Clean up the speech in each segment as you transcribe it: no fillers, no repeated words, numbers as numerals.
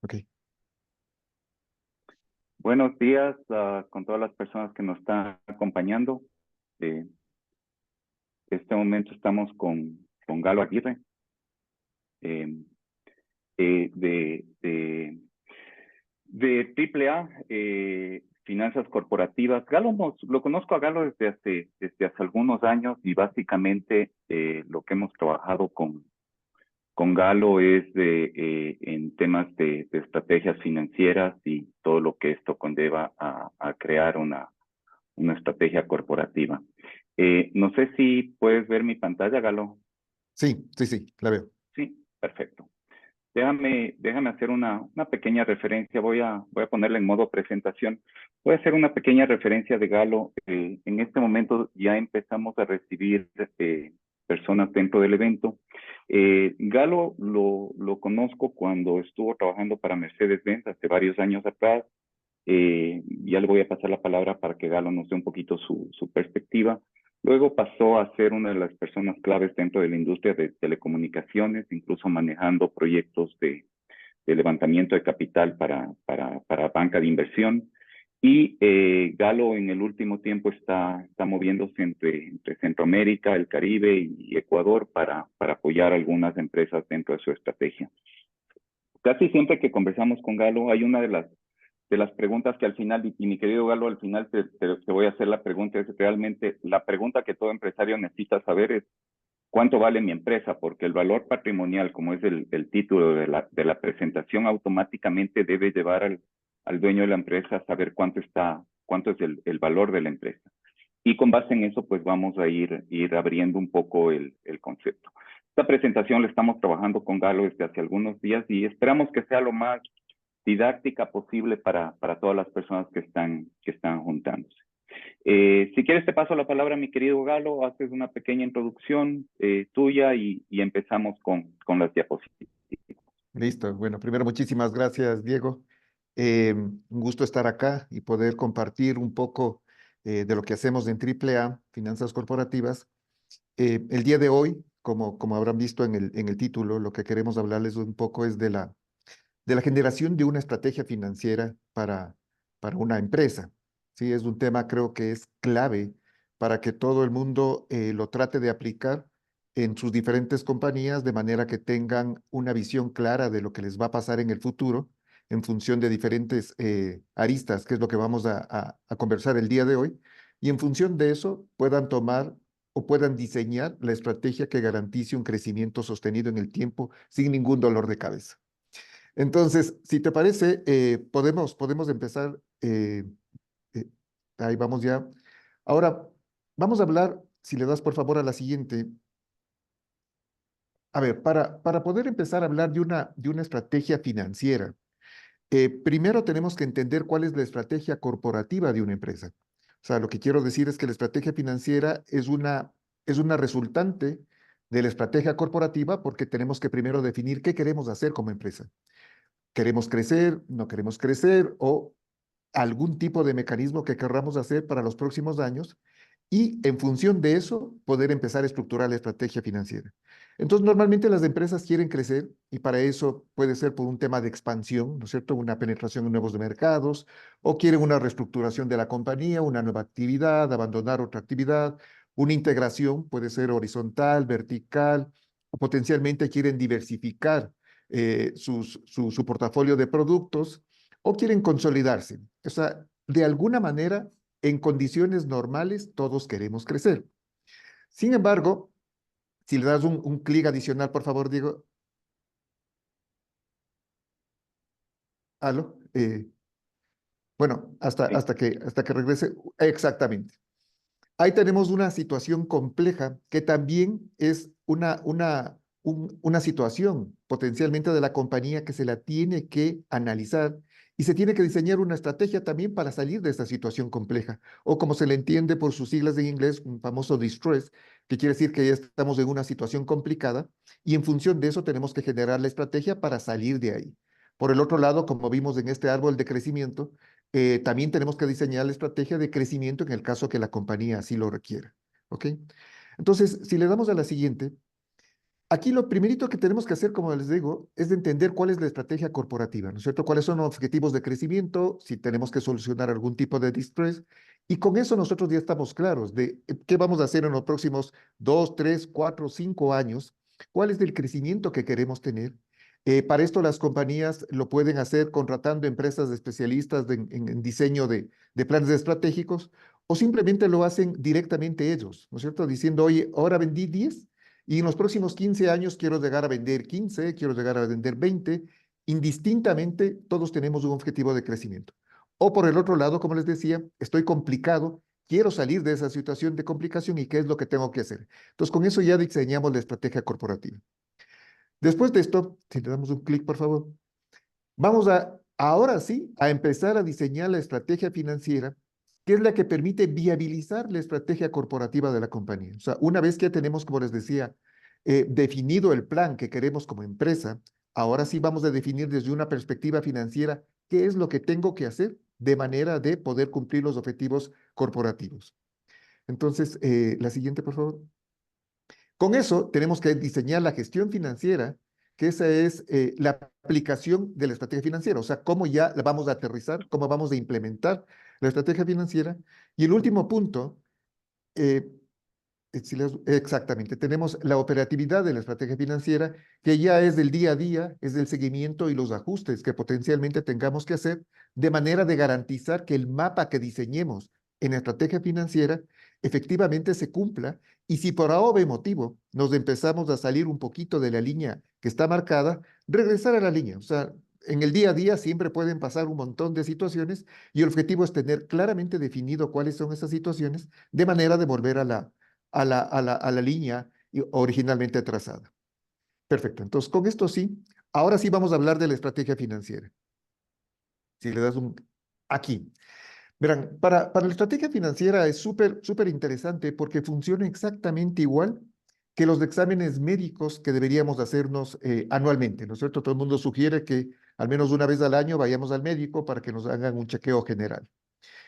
Ok. Buenos días con todas las personas que nos están acompañando. En este momento estamos con Galo Aguirre eh, de AAA, Finanzas Corporativas. Galo, lo conozco a Galo desde hace algunos años y básicamente lo que hemos trabajado con Galo es en temas de estrategias financieras y todo lo que esto conlleva a crear una estrategia corporativa. No sé si puedes ver mi pantalla, Galo. Sí, la veo. Sí, perfecto. Déjame hacer una pequeña referencia. Voy a ponerla en modo presentación. Voy a hacer una pequeña referencia de Galo. En este momento ya empezamos a recibir personas dentro del evento. Galo lo conozco cuando estuvo trabajando para Mercedes-Benz hace varios años atrás. Ya le voy a pasar la palabra para que Galo nos dé un poquito su perspectiva. Luego pasó a ser una de las personas claves dentro de la industria de telecomunicaciones, incluso manejando proyectos de levantamiento de capital para banca de inversión. Y Galo en el último tiempo está moviéndose entre Centroamérica, el Caribe y Ecuador para apoyar algunas empresas dentro de su estrategia. Casi siempre que conversamos con Galo, hay una de las preguntas que al final, y mi querido Galo, al final te voy a hacer la pregunta, es realmente la pregunta que todo empresario necesita saber es cuánto vale mi empresa, porque el valor patrimonial, como es el título de la presentación, automáticamente debe llevar al dueño de la empresa a saber cuánto es el valor de la empresa. Y con base en eso, pues vamos a ir abriendo un poco el concepto. Esta presentación la estamos trabajando con Galo desde hace algunos días y esperamos que sea lo más didáctica posible para todas las personas que están juntándose. Si quieres te paso la palabra, mi querido Galo, haces una pequeña introducción tuya y empezamos con las diapositivas. Listo. Bueno, primero muchísimas gracias, Diego. Un gusto estar acá y poder compartir un poco de lo que hacemos en AAA, Finanzas Corporativas. El día de hoy, como habrán visto en el título, lo que queremos hablarles un poco es de la generación de una estrategia financiera para una empresa. Sí, es un tema creo que es clave para que todo el mundo lo trate de aplicar en sus diferentes compañías de manera que tengan una visión clara de lo que les va a pasar en el futuro en función de diferentes aristas, que es lo que vamos a conversar el día de hoy, y en función de eso puedan tomar o puedan diseñar la estrategia que garantice un crecimiento sostenido en el tiempo sin ningún dolor de cabeza. Entonces, si te parece, podemos empezar. Eh, Ahí vamos ya. Ahora, vamos a hablar, si le das por favor a la siguiente. A ver, para poder empezar a hablar de una estrategia financiera, primero tenemos que entender cuál es la estrategia corporativa de una empresa. O sea, lo que quiero decir es que la estrategia financiera es una resultante de la estrategia corporativa porque tenemos que primero definir qué queremos hacer como empresa. ¿Queremos crecer? ¿No queremos crecer? ¿O algún tipo de mecanismo que querramos hacer para los próximos años? Y en función de eso, poder empezar a estructurar la estrategia financiera. Entonces, normalmente las empresas quieren crecer y para eso puede ser por un tema de expansión, ¿no es cierto? Una penetración en nuevos mercados o quieren una reestructuración de la compañía, una nueva actividad, abandonar otra actividad, una integración, puede ser horizontal, vertical, o potencialmente quieren diversificar su portafolio de productos o quieren consolidarse. O sea, de alguna manera, en condiciones normales, todos queremos crecer. Sin embargo, si le das un clic adicional, por favor, Diego. ¿Aló? Bueno, Sí. hasta que regrese. Exactamente. Ahí tenemos una situación compleja que también es una situación potencialmente de la compañía que se la tiene que analizar y se tiene que diseñar una estrategia también para salir de esta situación compleja, o como se le entiende por sus siglas en inglés, un famoso distress, que quiere decir que ya estamos en una situación complicada y en función de eso tenemos que generar la estrategia para salir de ahí. Por el otro lado, como vimos en este árbol de crecimiento, también tenemos que diseñar la estrategia de crecimiento en el caso que la compañía así lo requiera. ¿Ok? Entonces, si le damos a la siguiente, Aquí lo primerito que tenemos que hacer, como les digo, es de entender cuál es la estrategia corporativa, ¿no es cierto? ¿Cuáles son los objetivos de crecimiento? Si tenemos que solucionar algún tipo de distress. Y con eso nosotros ya estamos claros de qué vamos a hacer en los próximos 2, 3, 4, 5 años, cuál es el crecimiento que queremos tener. Para esto las compañías lo pueden hacer contratando empresas de especialistas en diseño de planes estratégicos o simplemente lo hacen directamente ellos, ¿no es cierto? Diciendo, oye, ahora vendí 10 y en los próximos 15 años quiero llegar a vender 15, quiero llegar a vender 20. Indistintamente, todos tenemos un objetivo de crecimiento. O por el otro lado, como les decía, estoy complicado, quiero salir de esa situación de complicación y qué es lo que tengo que hacer. Entonces, con eso ya diseñamos la estrategia corporativa. Después de esto, si le damos un clic, por favor, vamos ahora sí, a empezar a diseñar la estrategia financiera, que es la que permite viabilizar la estrategia corporativa de la compañía. O sea, una vez que tenemos, como les decía, definido el plan que queremos como empresa, ahora sí vamos a definir desde una perspectiva financiera qué es lo que tengo que hacer de manera de poder cumplir los objetivos corporativos. Entonces, la siguiente, por favor. Con eso tenemos que diseñar la gestión financiera, que esa es la aplicación de la estrategia financiera, o sea, cómo ya la vamos a aterrizar, cómo vamos a implementar la estrategia financiera. Y el último punto, eh, exactamente, tenemos la operatividad de la estrategia financiera, que ya es del día a día, es del seguimiento y los ajustes que potencialmente tengamos que hacer, de manera de garantizar que el mapa que diseñemos en la estrategia financiera efectivamente se cumpla. Y si por A o B motivo nos empezamos a salir un poquito de la línea que está marcada, regresar a la línea. O sea, en el día a día siempre pueden pasar un montón de situaciones y el objetivo es tener claramente definido cuáles son esas situaciones de manera de volver a la línea originalmente trazada. Perfecto. Entonces, con esto sí, ahora sí vamos a hablar de la estrategia financiera. Si le das un... Aquí. Verán, para la estrategia financiera es súper interesante porque funciona exactamente igual que los exámenes médicos que deberíamos hacernos anualmente, ¿no es cierto? Todo el mundo sugiere que al menos una vez al año vayamos al médico para que nos hagan un chequeo general.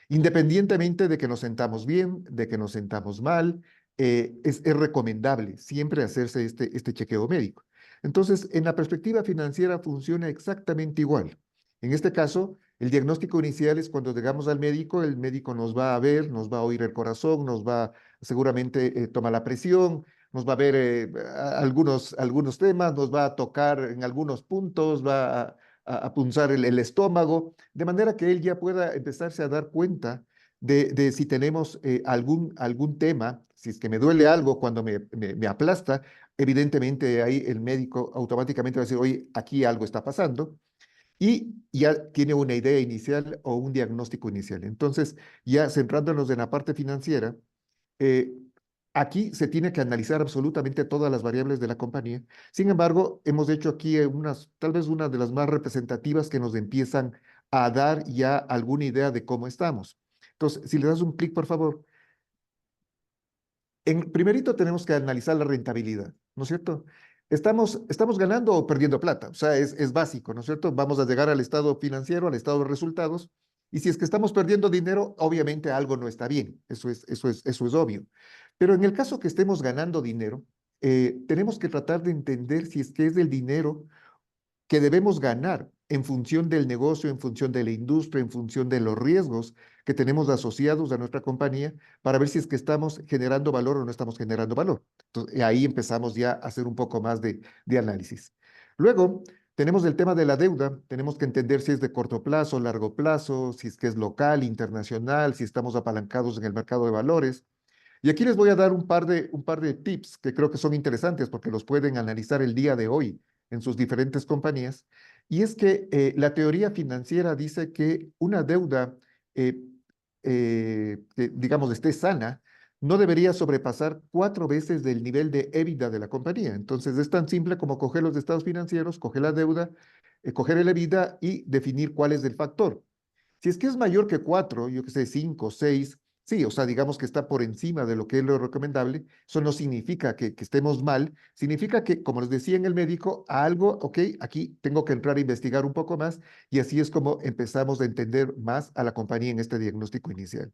Independientemente de que nos sentamos bien, de que nos sentamos mal, es recomendable siempre hacerse este chequeo médico. Entonces, en la perspectiva financiera funciona exactamente igual. En este caso, el diagnóstico inicial es cuando llegamos al médico, el médico nos va a ver, nos va a oír el corazón, nos va seguramente toma la presión, nos va a ver algunos temas, nos va a tocar en algunos puntos, va a punzar el estómago, de manera que él ya pueda empezarse a dar cuenta de si tenemos algún tema, si es que me duele algo cuando me aplasta, evidentemente ahí el médico automáticamente va a decir, oye, aquí algo está pasando y ya tiene una idea inicial o un diagnóstico inicial. Entonces, ya centrándonos en la parte financiera, eh, aquí se tiene que analizar absolutamente todas las variables de la compañía. Sin embargo, hemos hecho aquí tal vez una de las más representativas que nos empiezan a dar ya alguna idea de cómo estamos. Entonces, si le das un clic, por favor. Primerito tenemos que analizar la rentabilidad, ¿no es cierto? ¿Estamos ganando o perdiendo plata? O sea, es básico, ¿no es cierto? Vamos a llegar al estado financiero, al estado de resultados, y si es que estamos perdiendo dinero, obviamente algo no está bien, eso es obvio. Pero en el caso que estemos ganando dinero, tenemos que tratar de entender si es que es el dinero que debemos ganar en función del negocio, en función de la industria, en función de los riesgos que tenemos asociados a nuestra compañía, para ver si es que estamos generando valor o no estamos generando valor. Entonces, ahí empezamos ya a hacer un poco más de análisis. Luego, tenemos el tema de la deuda. Tenemos que entender si es de corto plazo, largo plazo, si es que es local, internacional, si estamos apalancados en el mercado de valores. Y aquí les voy a dar un par de tips que creo que son interesantes porque los pueden analizar el día de hoy en sus diferentes compañías. Y es que la teoría financiera dice que una deuda eh, que, digamos, esté sana, no debería sobrepasar 4 veces del nivel de EBITDA de la compañía. Entonces, es tan simple como coger los estados financieros, coger la deuda, coger el EBITDA y definir cuál es el factor. Si es que es mayor que 4, yo que sé, 5, 6, sí, o sea, digamos que está por encima de lo que es lo recomendable, eso no significa que estemos mal, significa que, como les decía en el médico, algo, ok, aquí tengo que entrar a investigar un poco más y así es como empezamos a entender más a la compañía en este diagnóstico inicial.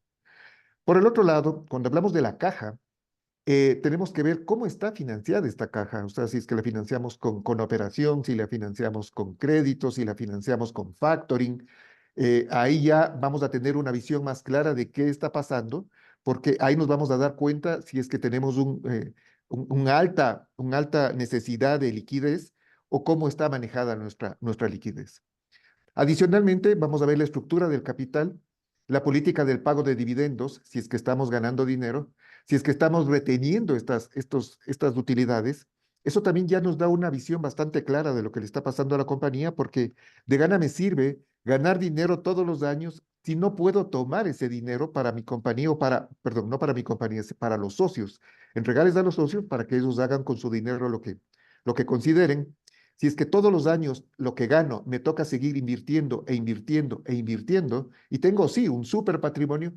Por el otro lado, cuando hablamos de la caja, tenemos que ver cómo está financiada esta caja, o sea, si es que la financiamos con operación, si la financiamos con crédito, si la financiamos con factoring. Ahí ya vamos a tener una visión más clara de qué está pasando, porque ahí nos vamos a dar cuenta si es que tenemos una alta necesidad de liquidez o cómo está manejada nuestra liquidez. Adicionalmente, vamos a ver la estructura del capital, la política del pago de dividendos, si es que estamos ganando dinero, si es que estamos reteniendo estas utilidades. Eso también ya nos da una visión bastante clara de lo que le está pasando a la compañía, porque de gana me sirve ganar dinero todos los años si no puedo tomar ese dinero para mi compañía o perdón, no para mi compañía, para los socios, entregarles a los socios para que ellos hagan con su dinero lo que consideren. Si es que todos los años lo que gano me toca seguir invirtiendo e invirtiendo e invirtiendo y tengo, sí, un súper patrimonio,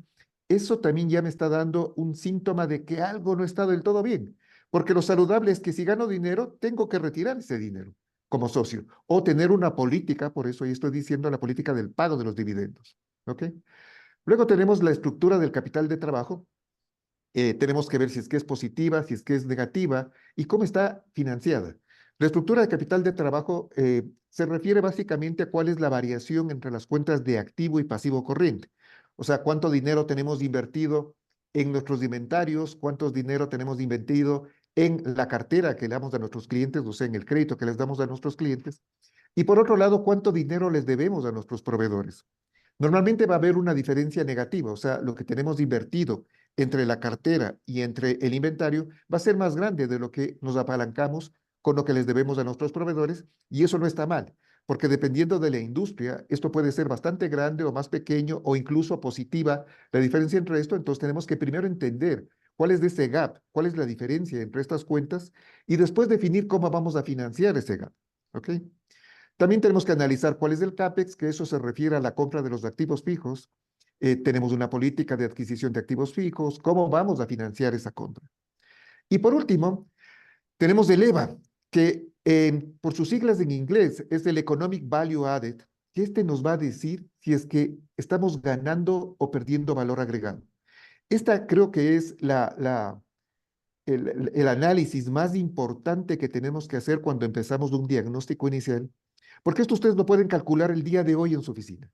eso también ya me está dando un síntoma de que algo no está del todo bien. Porque lo saludable es que si gano dinero, tengo que retirar ese dinero como socio o tener una política, por eso ahí estoy diciendo la política del pago de los dividendos. ¿Ok? Luego tenemos la estructura del capital de trabajo. Tenemos que ver si es que es positiva, si es que es negativa y cómo está financiada. La estructura de capital de trabajo se refiere básicamente a cuál es la variación entre las cuentas de activo y pasivo corriente. O sea, cuánto dinero tenemos invertido en nuestros inventarios, cuánto dinero tenemos invertido en la cartera que le damos a nuestros clientes, o sea, en el crédito que les damos a nuestros clientes. Y por otro lado, cuánto dinero les debemos a nuestros proveedores. Normalmente va a haber una diferencia negativa, o sea, lo que tenemos invertido entre la cartera y entre el inventario va a ser más grande de lo que nos apalancamos con lo que les debemos a nuestros proveedores, y eso no está mal, porque dependiendo de la industria, esto puede ser bastante grande o más pequeño o incluso positiva la diferencia entre esto. Entonces tenemos que primero entender cuál es ese gap, cuál es la diferencia entre estas cuentas y después definir cómo vamos a financiar ese gap. ¿Ok? También tenemos que analizar cuál es el CAPEX, que eso se refiere a la compra de los activos fijos. Tenemos una política de adquisición de activos fijos, cómo vamos a financiar esa compra. Y por último, tenemos el EVA, que por sus siglas en inglés es el Economic Value Added, que este nos va a decir si es que estamos ganando o perdiendo valor agregado. Esta creo que es el análisis más importante que tenemos que hacer cuando empezamos un diagnóstico inicial, porque esto ustedes lo pueden calcular el día de hoy en su oficina.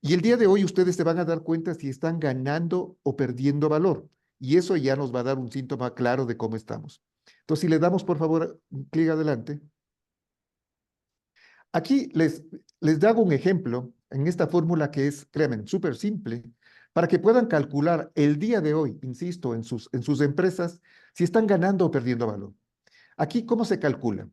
Y el día de hoy ustedes se van a dar cuenta si están ganando o perdiendo valor. Y eso ya nos va a dar un síntoma claro de cómo estamos. Entonces, si le damos, por favor, un clic adelante. Aquí les hago un ejemplo en esta fórmula que es, créanme, súper simple, para que puedan calcular el día de hoy, insisto, en sus empresas, si están ganando o perdiendo valor. Aquí, ¿cómo se calcula?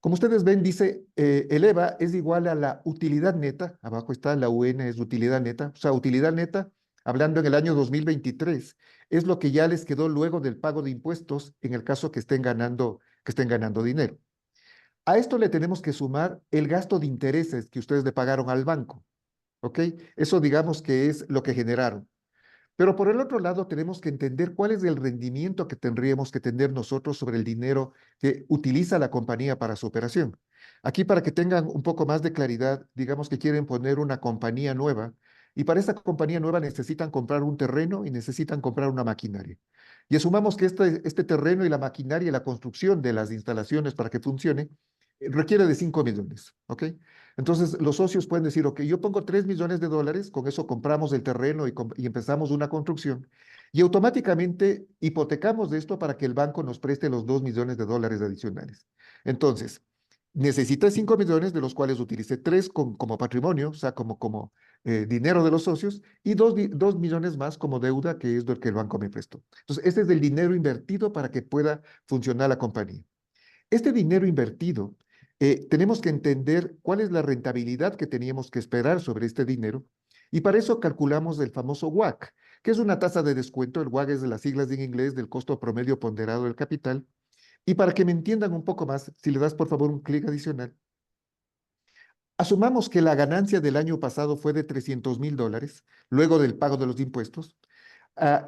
Como ustedes ven, dice, el EVA es igual a la utilidad neta, abajo está la UN, es utilidad neta, o sea, utilidad neta, hablando en el año 2023, es lo que ya les quedó luego del pago de impuestos en el caso que estén ganando dinero. A esto le tenemos que sumar el gasto de intereses que ustedes le pagaron al banco, ¿ok? Eso digamos que es lo que generaron. Pero por el otro lado, tenemos que entender cuál es el rendimiento que tendríamos que tener nosotros sobre el dinero que utiliza la compañía para su operación. Aquí, para que tengan un poco más de claridad, digamos que quieren poner una compañía nueva y para esta compañía nueva necesitan comprar un terreno y necesitan comprar una maquinaria. Y asumamos que este terreno y la maquinaria y la construcción de las instalaciones para que funcione requiere de 5 millones, ¿ok? Entonces, los socios pueden decir, ok, yo pongo 3 millones de dólares, con eso compramos el terreno y empezamos una construcción, y automáticamente hipotecamos esto para que el banco nos preste los 2 millones de dólares adicionales. Entonces, necesita 5 millones, de los cuales utilice 3 como patrimonio, o sea, como dinero de los socios, y 2 millones más como deuda, que es lo que el banco me prestó. Entonces, este es el dinero invertido para que pueda funcionar la compañía. Este dinero invertido, tenemos que entender cuál es la rentabilidad que teníamos que esperar sobre este dinero, y para eso calculamos el famoso WACC, que es una tasa de descuento. El WACC es de las siglas en inglés del costo promedio ponderado del capital. Y para que me entiendan un poco más, si le das por favor un clic adicional, asumamos que la ganancia del año pasado fue de $300,000, luego del pago de los impuestos,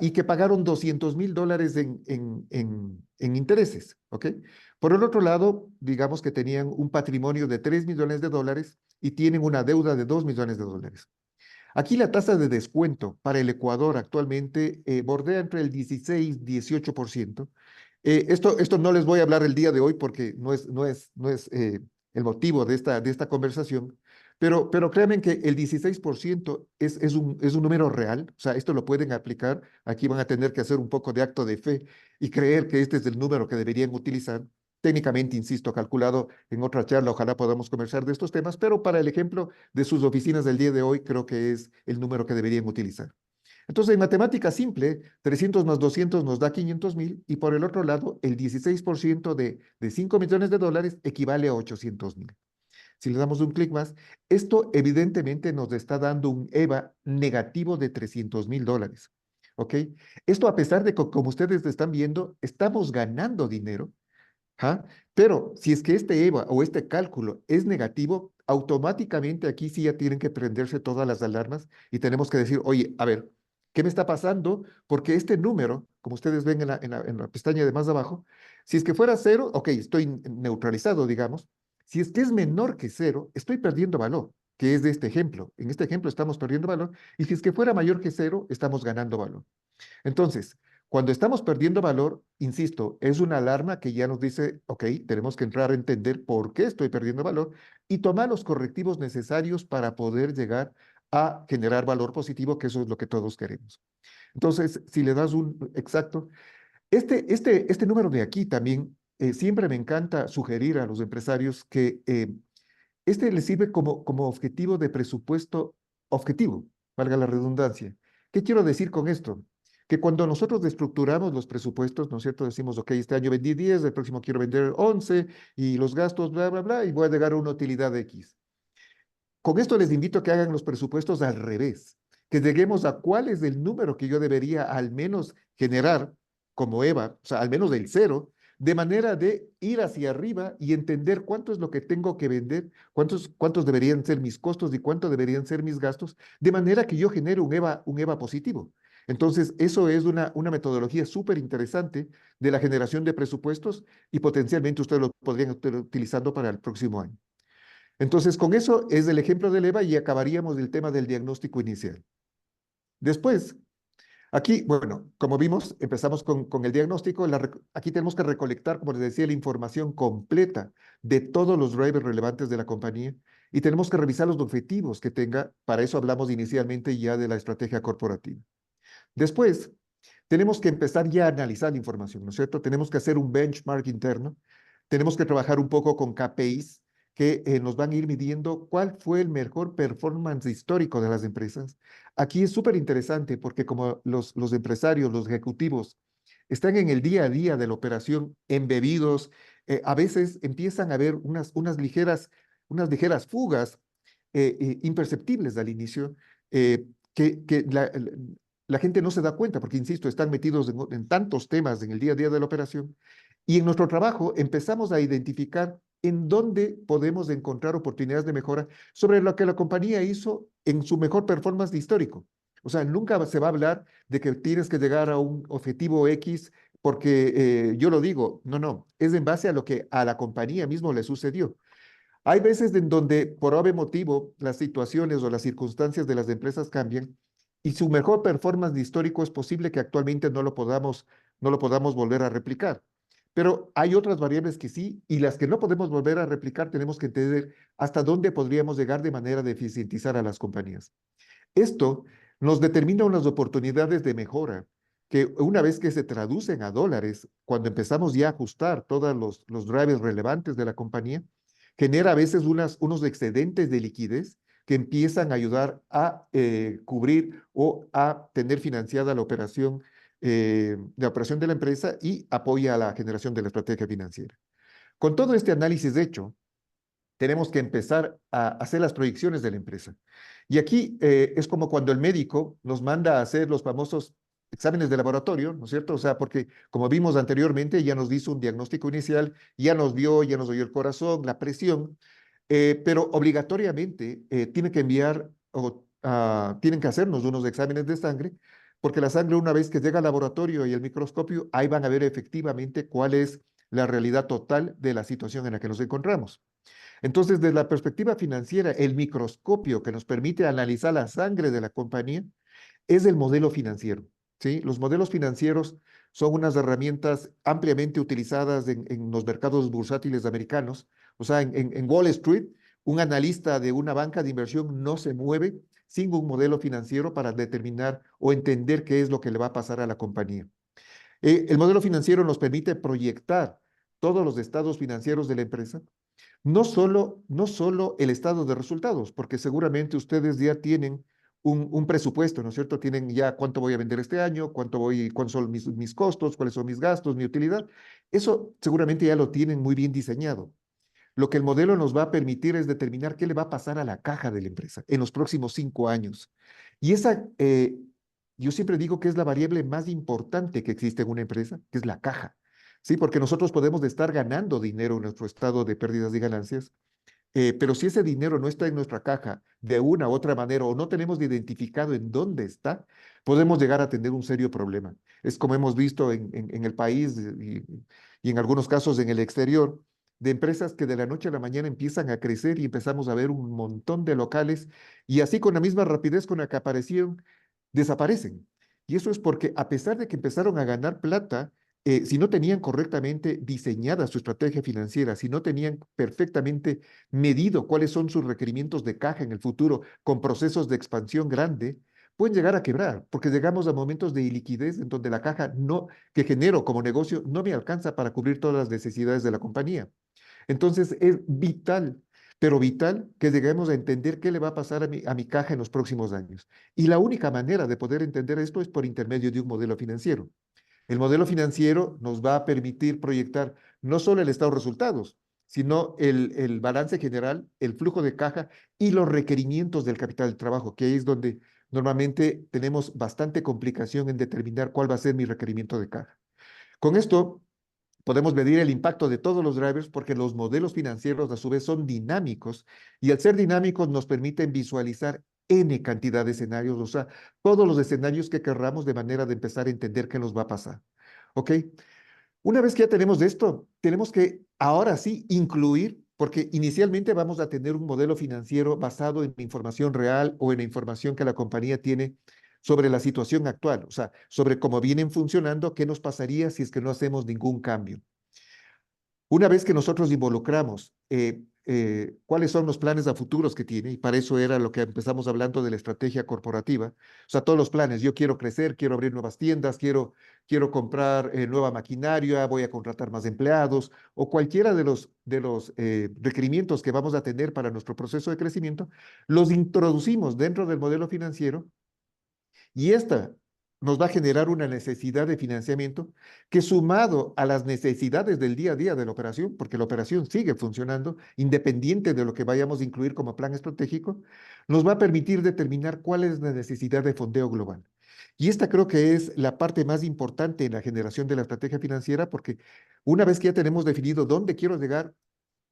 y que pagaron $200,000 en intereses, ¿ok? Por el otro lado, digamos que tenían un patrimonio de $3 millones y tienen una deuda de $2 millones. Aquí la tasa de descuento para el Ecuador actualmente bordea entre el 16 y 18%. Esto no les voy a hablar el día de hoy porque no es el motivo de esta conversación, pero créanme que el 16% es un número real, o sea, esto lo pueden aplicar, aquí van a tener que hacer un poco de acto de fe y creer que este es el número que deberían utilizar. Técnicamente, insisto, calculado en otra charla, ojalá podamos conversar de estos temas, pero para el ejemplo de sus oficinas del día de hoy, creo que es el número que deberían utilizar. Entonces, en matemática simple, 300 más 200 nos da 500,000 y por el otro lado, el 16% de 5 millones de dólares equivale a 800,000. Si le damos un clic más, esto evidentemente nos está dando un EVA negativo de 300,000 dólares. ¿Ok? Esto a pesar de que, como ustedes están viendo, estamos ganando dinero. ¿Ah? Pero si es que este EVA o este cálculo es negativo, automáticamente aquí sí ya tienen que prenderse todas las alarmas y tenemos que decir, oye, a ver, ¿qué me está pasando? Porque este número, como ustedes ven en la pestaña de más abajo, si es que fuera cero, ok, estoy neutralizado, digamos. Si es que es menor que cero, estoy perdiendo valor, que es de este ejemplo. En este ejemplo estamos perdiendo valor. Y si es que fuera mayor que cero, estamos ganando valor. Entonces, cuando estamos perdiendo valor, insisto, es una alarma que ya nos dice, ok, tenemos que entrar a entender por qué estoy perdiendo valor y tomar los correctivos necesarios para poder llegar a generar valor positivo, que eso es lo que todos queremos. Entonces, si le das un exacto, este número de aquí también, siempre me encanta sugerir a los empresarios que este les sirve como objetivo de presupuesto objetivo, valga la redundancia. ¿Qué quiero decir con esto? Que cuando nosotros estructuramos los presupuestos, ¿no es cierto? Decimos, ok, este año vendí 10, el próximo quiero vender 11 y los gastos, bla, bla, bla, y voy a llegar a una utilidad X. Con esto les invito a que hagan los presupuestos al revés, que lleguemos a cuál es el número que yo debería al menos generar como EVA, o sea, al menos del cero, de manera de ir hacia arriba y entender cuánto es lo que tengo que vender, cuántos deberían ser mis costos y cuánto deberían ser mis gastos, de manera que yo genere un EVA positivo. Entonces, eso es una metodología súper interesante de la generación de presupuestos y potencialmente ustedes lo podrían estar utilizando para el próximo año. Entonces, con eso es el ejemplo del EVA y acabaríamos el tema del diagnóstico inicial. Después, aquí, bueno, como vimos, empezamos con el diagnóstico. Aquí tenemos que recolectar, como les decía, la información completa de todos los drivers relevantes de la compañía y tenemos que revisar los objetivos que tenga. Para eso hablamos inicialmente ya de la estrategia corporativa. Después, tenemos que empezar ya a analizar la información, ¿no es cierto? Tenemos que hacer un benchmark interno, tenemos que trabajar un poco con KPIs que nos van a ir midiendo cuál fue el mejor performance histórico de las empresas. Aquí es súper interesante porque como los empresarios, los ejecutivos, están en el día a día de la operación embebidos, a veces empiezan a haber unas ligeras fugas imperceptibles al inicio, que la gente no se da cuenta, porque, insisto, están metidos en tantos temas en el día a día de la operación. Y en nuestro trabajo empezamos a identificar en dónde podemos encontrar oportunidades de mejora sobre lo que la compañía hizo en su mejor performance de histórico. O sea, nunca se va a hablar de que tienes que llegar a un objetivo X porque yo lo digo, no, no, es en base a lo que a la compañía mismo le sucedió. Hay veces en donde, por obvio motivo, las situaciones o las circunstancias de las empresas cambian y su mejor performance de histórico es posible que actualmente no lo podamos volver a replicar. Pero hay otras variables que sí, y las que no podemos volver a replicar tenemos que entender hasta dónde podríamos llegar de manera de eficientizar a las compañías. Esto nos determina unas oportunidades de mejora que una vez que se traducen a dólares, cuando empezamos ya a ajustar todos los drivers relevantes de la compañía, genera a veces unos excedentes de liquidez que empiezan a ayudar a cubrir o a tener financiada la operación de la empresa y apoya a la generación de la estrategia financiera. Con todo este análisis hecho, tenemos que empezar a hacer las proyecciones de la empresa. Y aquí es como cuando el médico nos manda a hacer los famosos exámenes de laboratorio, ¿no es cierto? O sea, porque como vimos anteriormente, ya nos hizo un diagnóstico inicial, ya nos vio, ya nos oyó el corazón, la presión, pero obligatoriamente tiene que enviar o tienen que hacernos unos exámenes de sangre, porque la sangre una vez que llega al laboratorio y el microscopio, ahí van a ver efectivamente cuál es la realidad total de la situación en la que nos encontramos. Entonces, desde la perspectiva financiera, el microscopio que nos permite analizar la sangre de la compañía es el modelo financiero, ¿sí? Los modelos financieros son unas herramientas ampliamente utilizadas en los mercados bursátiles americanos. O sea, en Wall Street, un analista de una banca de inversión no se mueve sin un modelo financiero para determinar o entender qué es lo que le va a pasar a la compañía. El modelo financiero nos permite proyectar todos los estados financieros de la empresa, no solo el estado de resultados, porque seguramente ustedes ya tienen un presupuesto, ¿no es cierto? Tienen ya cuánto voy a vender este año, cuántos son mis costos, cuáles son mis gastos, mi utilidad. Eso seguramente ya lo tienen muy bien diseñado. Lo que el modelo nos va a permitir es determinar qué le va a pasar a la caja de la empresa en los próximos 5 años. Y yo siempre digo que es la variable más importante que existe en una empresa, que es la caja. Sí, porque nosotros podemos estar ganando dinero en nuestro estado de pérdidas y ganancias, pero si ese dinero no está en nuestra caja de una u otra manera o no tenemos identificado en dónde está, podemos llegar a tener un serio problema. Es como hemos visto en el país y en algunos casos en el exterior, de empresas que de la noche a la mañana empiezan a crecer y empezamos a ver un montón de locales y así con la misma rapidez con la que aparecieron, desaparecen. Y eso es porque a pesar de que empezaron a ganar plata, si no tenían correctamente diseñada su estrategia financiera, si no tenían perfectamente medido cuáles son sus requerimientos de caja en el futuro con procesos de expansión grande, pueden llegar a quebrar, porque llegamos a momentos de iliquidez en donde la caja que genero como negocio no me alcanza para cubrir todas las necesidades de la compañía. Entonces es vital, pero vital que lleguemos a entender qué le va a pasar a mi caja en los próximos años. Y la única manera de poder entender esto es por intermedio de un modelo financiero. El modelo financiero nos va a permitir proyectar no solo el estado de resultados, sino el balance general, el flujo de caja y los requerimientos del capital de trabajo, que ahí es donde normalmente tenemos bastante complicación en determinar cuál va a ser mi requerimiento de caja. Con esto podemos medir el impacto de todos los drivers porque los modelos financieros a su vez son dinámicos y al ser dinámicos nos permiten visualizar N cantidad de escenarios, o sea, todos los escenarios que querramos de manera de empezar a entender qué nos va a pasar. ¿Ok? Una vez que ya tenemos esto, tenemos que ahora sí incluir, porque inicialmente vamos a tener un modelo financiero basado en la información real o en la información que la compañía tiene sobre la situación actual, o sea, sobre cómo vienen funcionando, qué nos pasaría si es que no hacemos ningún cambio. Una vez que nosotros involucramos cuáles son los planes a futuros que tiene, y para eso era lo que empezamos hablando de la estrategia corporativa, o sea, todos los planes, yo quiero crecer, quiero abrir nuevas tiendas, quiero comprar nueva maquinaria, voy a contratar más empleados, o cualquiera de los requerimientos que vamos a tener para nuestro proceso de crecimiento, los introducimos dentro del modelo financiero y esta nos va a generar una necesidad de financiamiento que sumado a las necesidades del día a día de la operación, porque la operación sigue funcionando independiente de lo que vayamos a incluir como plan estratégico, nos va a permitir determinar cuál es la necesidad de fondeo global. Y esta creo que es la parte más importante en la generación de la estrategia financiera, porque una vez que ya tenemos definido dónde quiero llegar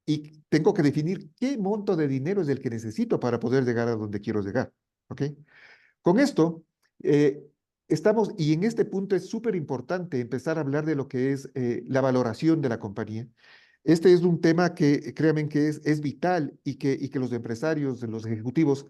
y tengo que definir qué monto de dinero es el que necesito para poder llegar a donde quiero llegar. ¿Ok? Con esto, eh, estamos, y en este punto es súper importante empezar a hablar de lo que es la valoración de la compañía. Este es un tema que, créanme que es vital y que los empresarios, los ejecutivos,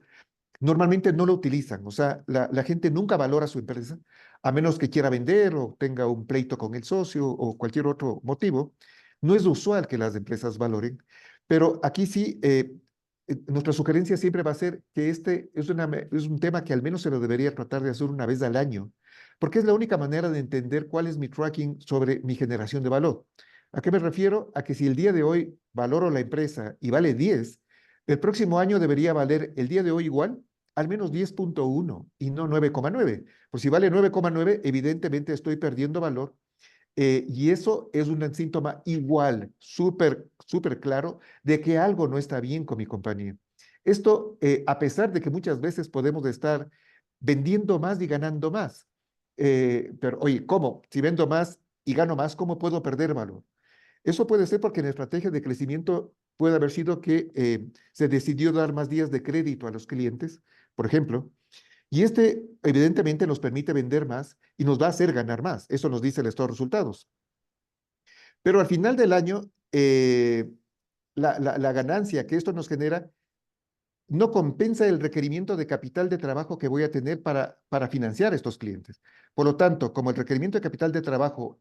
normalmente no lo utilizan. O sea, la gente nunca valora su empresa, a menos que quiera vender o tenga un pleito con el socio o cualquier otro motivo. No es usual que las empresas valoren, pero aquí sí, nuestra sugerencia siempre va a ser que este es un tema que al menos se lo debería tratar de hacer una vez al año, porque es la única manera de entender cuál es mi tracking sobre mi generación de valor. ¿A qué me refiero? A que si el día de hoy valoro la empresa y vale 10, el próximo año debería valer el día de hoy igual al menos 10,1 y no 9,9. Pues si vale 9,9, evidentemente estoy perdiendo valor y eso es un síntoma igual, súper, súper claro, de que algo no está bien con mi compañía. Esto, a pesar de que muchas veces podemos estar vendiendo más y ganando más. Pero, oye, ¿cómo? Si vendo más y gano más, ¿cómo puedo perder valor? Eso puede ser porque en la estrategia de crecimiento puede haber sido que se decidió dar más días de crédito a los clientes, por ejemplo, y este evidentemente nos permite vender más y nos va a hacer ganar más. Eso nos dice el estado de resultados. Pero al final del año, la ganancia que esto nos genera no compensa el requerimiento de capital de trabajo que voy a tener para financiar estos clientes. Por lo tanto, como el requerimiento de capital de trabajo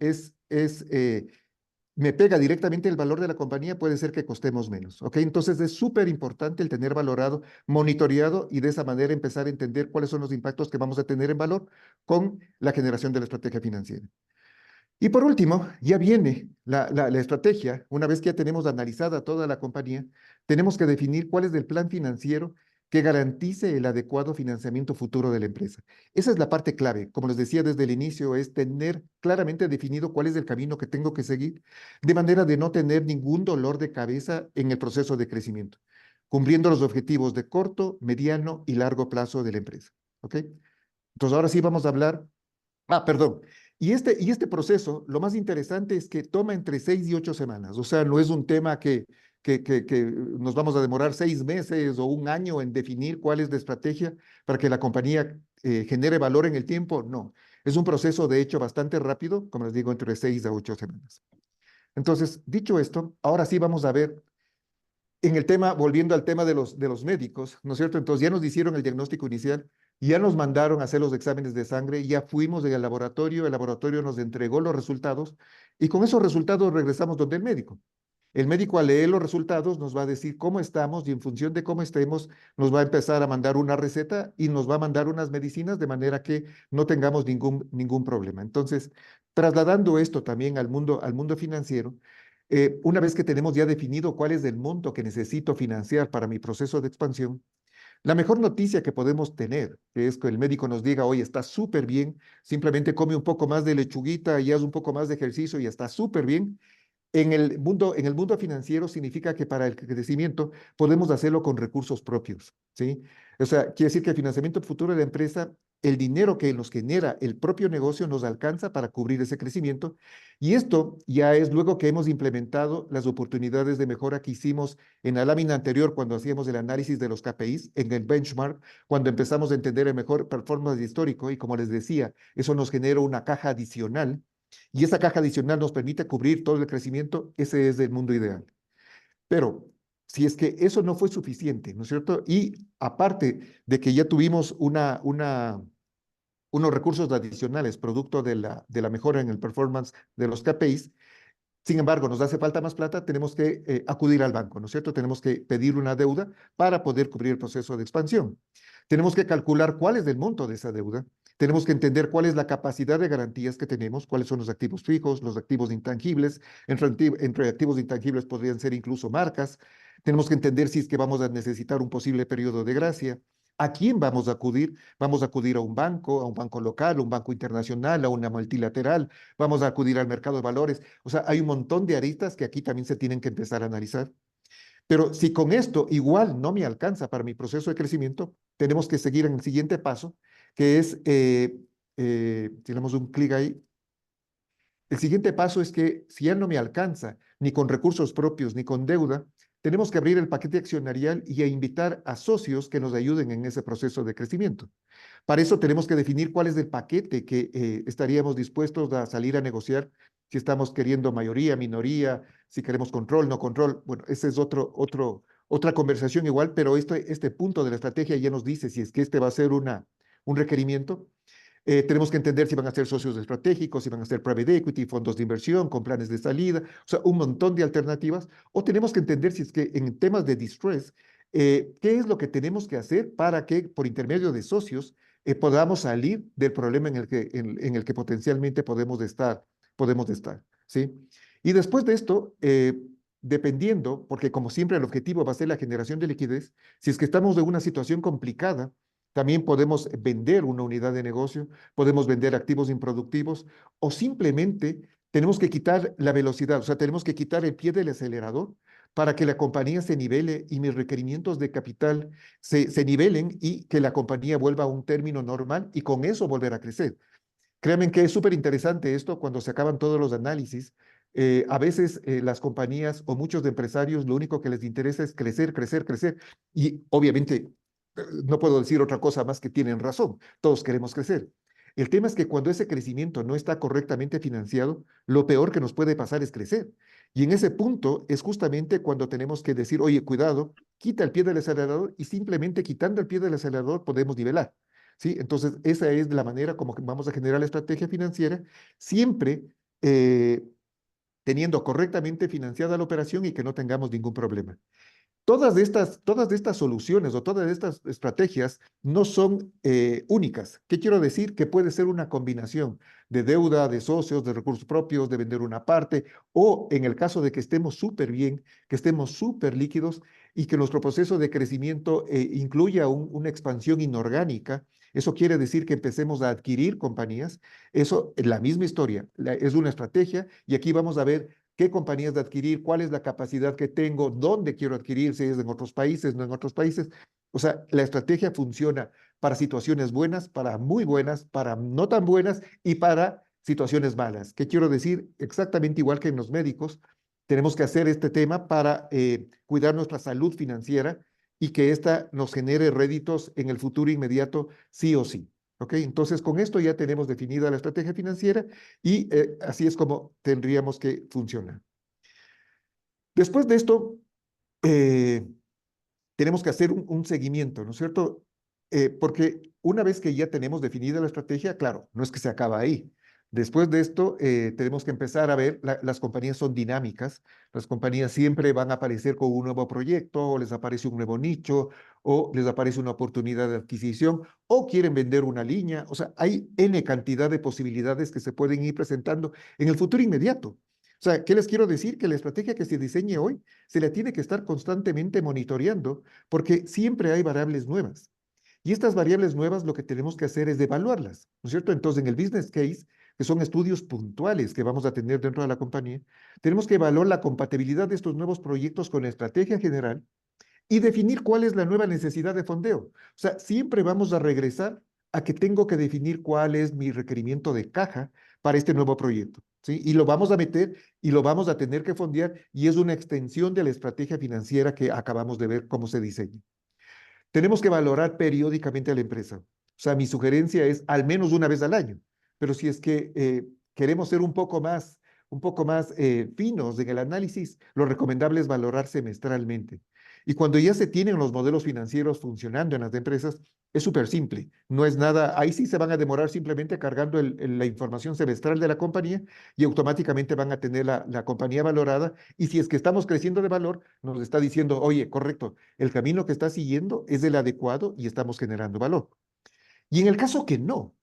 me pega directamente el valor de la compañía, puede ser que costemos menos, ¿ok? Entonces es súper importante el tener valorado, monitoreado y de esa manera empezar a entender cuáles son los impactos que vamos a tener en valor con la generación de la estrategia financiera. Y por último, ya viene la estrategia. Una vez que ya tenemos analizada toda la compañía, tenemos que definir cuál es el plan financiero que garantice el adecuado financiamiento futuro de la empresa. Esa es la parte clave. Como les decía desde el inicio, es tener claramente definido cuál es el camino que tengo que seguir, de manera de no tener ningún dolor de cabeza en el proceso de crecimiento, cumpliendo los objetivos de corto, mediano y largo plazo de la empresa. ¿Ok? Entonces, ahora sí vamos a hablar. Perdón. Y este proceso, lo más interesante es que toma entre 6 y 8 semanas. O sea, no es un tema que nos vamos a demorar 6 meses o un año en definir cuál es la estrategia para que la compañía genere valor en el tiempo. No, es un proceso de hecho bastante rápido, como les digo, entre 6 a 8 semanas. Entonces, dicho esto, ahora sí vamos a ver en el tema, volviendo al tema de los médicos, ¿no es cierto? Entonces ya nos hicieron el diagnóstico inicial, ya nos mandaron a hacer los exámenes de sangre, ya fuimos al laboratorio, el laboratorio nos entregó los resultados y con esos resultados regresamos donde el médico. El médico al leer los resultados nos va a decir cómo estamos y en función de cómo estemos nos va a empezar a mandar una receta y nos va a mandar unas medicinas de manera que no tengamos ningún problema. Entonces, trasladando esto también al mundo financiero, una vez que tenemos ya definido cuál es el monto que necesito financiar para mi proceso de expansión, la mejor noticia que podemos tener es que el médico nos diga, oye, está súper bien, simplemente come un poco más de lechuguita y haz un poco más de ejercicio y está súper bien. En el mundo financiero significa que para el crecimiento podemos hacerlo con recursos propios, ¿sí? O sea, quiere decir que el financiamiento futuro de la empresa, el dinero que nos genera el propio negocio nos alcanza para cubrir ese crecimiento. Y esto ya es luego que hemos implementado las oportunidades de mejora que hicimos en la lámina anterior cuando hacíamos el análisis de los KPIs, en el benchmark, cuando empezamos a entender el mejor performance histórico y como les decía, eso nos genera una caja adicional y esa caja adicional nos permite cubrir todo el crecimiento, ese es el mundo ideal. Pero si es que eso no fue suficiente, ¿no es cierto? Y aparte de que ya tuvimos unos recursos adicionales producto de la mejora en el performance de los KPIs, sin embargo, nos hace falta más plata, tenemos que acudir al banco, ¿no es cierto? Tenemos que pedir una deuda para poder cubrir el proceso de expansión. Tenemos que calcular cuál es el monto de esa deuda. Tenemos que entender cuál es la capacidad de garantías que tenemos, cuáles son los activos fijos, los activos intangibles. Entre activos intangibles podrían ser incluso marcas. Tenemos que entender si es que vamos a necesitar un posible periodo de gracia. ¿A quién vamos a acudir? Vamos a acudir a un banco local, a un banco internacional, a una multilateral. Vamos a acudir al mercado de valores. O sea, hay un montón de aristas que aquí también se tienen que empezar a analizar. Pero si con esto igual no me alcanza para mi proceso de crecimiento, tenemos que seguir en el siguiente paso, que es, si le damos un clic ahí, el siguiente paso es que si ya no me alcanza, ni con recursos propios, ni con deuda, tenemos que abrir el paquete accionarial y a invitar a socios que nos ayuden en ese proceso de crecimiento. Para eso tenemos que definir cuál es el paquete que estaríamos dispuestos a salir a negociar, si estamos queriendo mayoría, minoría, si queremos control, no control. Bueno, esa es otra conversación igual, pero este punto de la estrategia ya nos dice si es que este va a ser un requerimiento. Tenemos que entender si van a ser socios estratégicos, si van a ser private equity, fondos de inversión con planes de salida, o sea, un montón de alternativas. O tenemos que entender si es que en temas de distress, qué es lo que tenemos que hacer para que por intermedio de socios podamos salir del problema en el que potencialmente podemos estar, ¿sí? Y después de esto, dependiendo, porque como siempre el objetivo va a ser la generación de liquidez, si es que estamos en una situación complicada, también podemos vender una unidad de negocio, podemos vender activos improductivos o simplemente tenemos que quitar la velocidad, o sea, tenemos que quitar el pie del acelerador para que la compañía se nivele y mis requerimientos de capital se nivelen y que la compañía vuelva a un término normal y con eso volver a crecer. Créanme que es súper interesante esto cuando se acaban todos los análisis. A veces las compañías o muchos de empresarios lo único que les interesa es crecer, crecer, crecer. Y obviamente no puedo decir otra cosa más que tienen razón. Todos queremos crecer. El tema es que cuando ese crecimiento no está correctamente financiado, lo peor que nos puede pasar es crecer. Y en ese punto es justamente cuando tenemos que decir, oye, cuidado, quita el pie del acelerador y simplemente quitando el pie del acelerador podemos nivelar. ¿Sí? Entonces, esa es la manera como que vamos a generar la estrategia financiera, siempre eh, teniendo correctamente financiada la operación y que no tengamos ningún problema. Todas estas soluciones o todas estas estrategias no son únicas. ¿Qué quiero decir? Que puede ser una combinación de deuda, de socios, de recursos propios, de vender una parte, o en el caso de que estemos súper bien, que estemos súper líquidos y que nuestro proceso de crecimiento incluya una expansión inorgánica. Eso quiere decir que empecemos a adquirir compañías. Eso es la misma historia, es una estrategia y aquí vamos a ver qué compañías de adquirir, cuál es la capacidad que tengo, dónde quiero adquirir, si es en otros países, no en otros países. O sea, la estrategia funciona para situaciones buenas, para muy buenas, para no tan buenas y para situaciones malas. ¿Qué quiero decir? Exactamente igual que en los médicos, tenemos que hacer este tema para cuidar nuestra salud financiera y que ésta nos genere réditos en el futuro inmediato, sí o sí. ¿Ok? Entonces, con esto ya tenemos definida la estrategia financiera y así es como tendríamos que funcionar. Después de esto, eh, tenemos que hacer un seguimiento, ¿no es cierto? Porque una vez que ya tenemos definida la estrategia, claro, no es que se acaba ahí. Después de esto, tenemos que empezar a ver, las compañías son dinámicas, las compañías siempre van a aparecer con un nuevo proyecto, o les aparece un nuevo nicho, o les aparece una oportunidad de adquisición, o quieren vender una línea, o sea, hay N cantidad de posibilidades que se pueden ir presentando en el futuro inmediato. O sea, ¿qué les quiero decir? Que la estrategia que se diseñe hoy se la tiene que estar constantemente monitoreando porque siempre hay variables nuevas. Y estas variables nuevas lo que tenemos que hacer es evaluarlas, ¿no es cierto? Entonces, en el business case, que son estudios puntuales que vamos a tener dentro de la compañía, tenemos que evaluar la compatibilidad de estos nuevos proyectos con la estrategia general y definir cuál es la nueva necesidad de fondeo. O sea, siempre vamos a regresar a que tengo que definir cuál es mi requerimiento de caja para este nuevo proyecto, ¿sí? Y lo vamos a meter y lo vamos a tener que fondear y es una extensión de la estrategia financiera que acabamos de ver cómo se diseña. Tenemos que valorar periódicamente a la empresa. O sea, mi sugerencia es al menos una vez al año, pero si es que queremos ser un poco más finos en el análisis, lo recomendable es valorar semestralmente. Y cuando ya se tienen los modelos financieros funcionando en las empresas, es súper simple. No es nada, ahí sí se van a demorar simplemente cargando la información semestral de la compañía y automáticamente van a tener la compañía valorada. Y si es que estamos creciendo de valor, nos está diciendo, oye, correcto, el camino que está siguiendo es el adecuado y estamos generando valor. Y en el caso que no,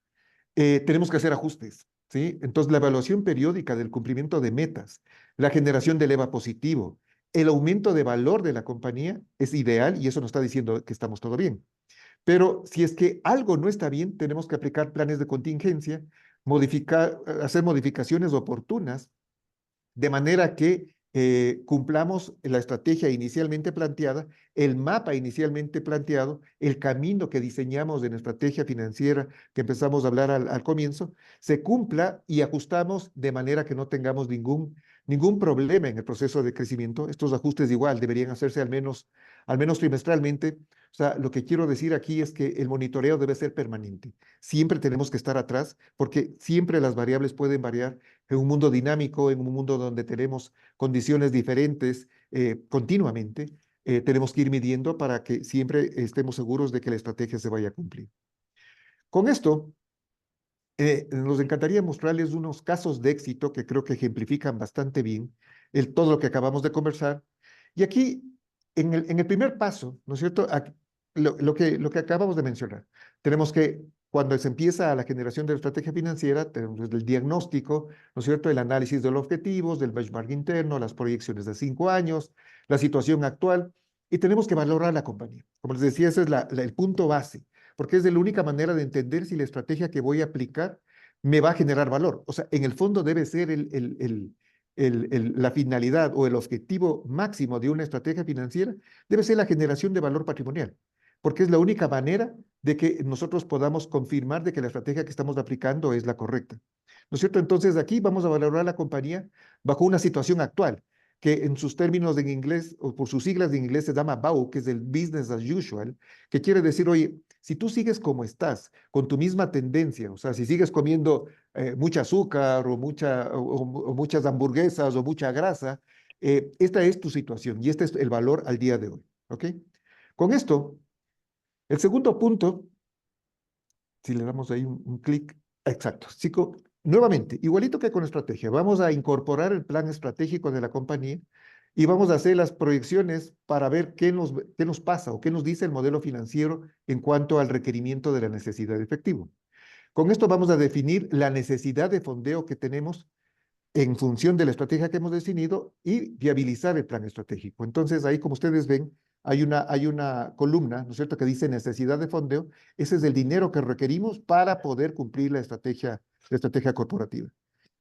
tenemos que hacer ajustes, ¿sí? Entonces, la evaluación periódica del cumplimiento de metas, la generación del EVA positivo, el aumento de valor de la compañía es ideal y eso nos está diciendo que estamos todo bien. Pero si es que algo no está bien, tenemos que aplicar planes de contingencia, hacer modificaciones oportunas de manera que cumplamos la estrategia inicialmente planteada, el mapa inicialmente planteado, el camino que diseñamos en la estrategia financiera que empezamos a hablar al comienzo, se cumpla y ajustamos de manera que no tengamos ningún problema en el proceso de crecimiento. Estos ajustes igual deberían hacerse al menos trimestralmente. O sea, lo que quiero decir aquí es que el monitoreo debe ser permanente. Siempre tenemos que estar atrás porque siempre las variables pueden variar en un mundo dinámico, en un mundo donde tenemos condiciones diferentes continuamente, tenemos que ir midiendo para que siempre estemos seguros de que la estrategia se vaya a cumplir. Con esto, nos encantaría mostrarles unos casos de éxito que creo que ejemplifican bastante bien todo lo que acabamos de conversar. Y aquí, en el primer paso, ¿no es cierto? Aquí, lo que acabamos de mencionar, tenemos que, cuando se empieza la generación de la estrategia financiera, tenemos el diagnóstico, ¿no es cierto? El análisis de los objetivos, del benchmark interno, las proyecciones de 5 años, la situación actual, y tenemos que valorar la compañía. Como les decía, ese es el punto base porque es de la única manera de entender si la estrategia que voy a aplicar me va a generar valor. O sea, en el fondo debe ser la finalidad o el objetivo máximo de una estrategia financiera, debe ser la generación de valor patrimonial, porque es la única manera de que nosotros podamos confirmar de que la estrategia que estamos aplicando es la correcta. ¿No es cierto? Entonces aquí vamos a valorar la compañía bajo una situación actual que en sus términos en inglés, o por sus siglas en inglés, se llama BAU, que es el business as usual, que quiere decir, oye, si tú sigues como estás, con tu misma tendencia, o sea, si sigues comiendo mucha azúcar o muchas hamburguesas o mucha grasa, esta es tu situación y este es el valor al día de hoy. ¿Ok? Con esto, el segundo punto, si le damos ahí un clic, exacto. Nuevamente, igualito que con estrategia, vamos a incorporar el plan estratégico de la compañía y vamos a hacer las proyecciones para ver qué nos pasa o qué nos dice el modelo financiero en cuanto al requerimiento de la necesidad de efectivo. Con esto vamos a definir la necesidad de fondeo que tenemos en función de la estrategia que hemos definido y viabilizar el plan estratégico. Entonces, ahí como ustedes ven, hay una columna, ¿no es cierto?, que dice necesidad de fondeo. Ese es el dinero que requerimos para poder cumplir la estrategia corporativa.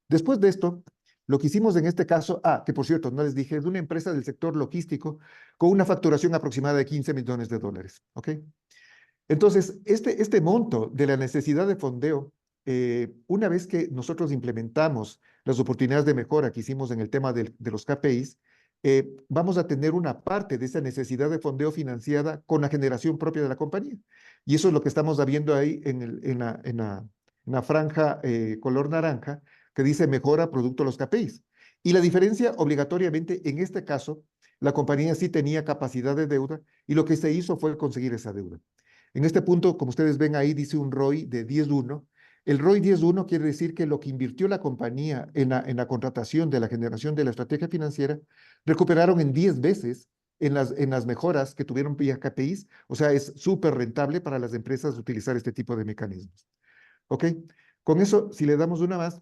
Después de esto, lo que hicimos en este caso, que por cierto, no les dije, es de una empresa del sector logístico con una facturación aproximada de 15 millones de dólares, ¿ok? Entonces, este monto de la necesidad de fondeo, una vez que nosotros implementamos las oportunidades de mejora que hicimos en el tema de los KPIs, vamos a tener una parte de esa necesidad de fondeo financiada con la generación propia de la compañía. Y eso es lo que estamos viendo ahí en la franja color naranja que dice mejora producto de los KPIs. Y la diferencia, obligatoriamente, en este caso, la compañía sí tenía capacidad de deuda y lo que se hizo fue conseguir esa deuda. En este punto, como ustedes ven ahí, dice un ROI de 10:1. El ROI 10:1 quiere decir que lo que invirtió la compañía en la contratación de la generación de la estrategia financiera, recuperaron en 10 veces en las mejoras que tuvieron vía KPIs. O sea, es súper rentable para las empresas utilizar este tipo de mecanismos. ¿Ok? Con eso, si le damos una más,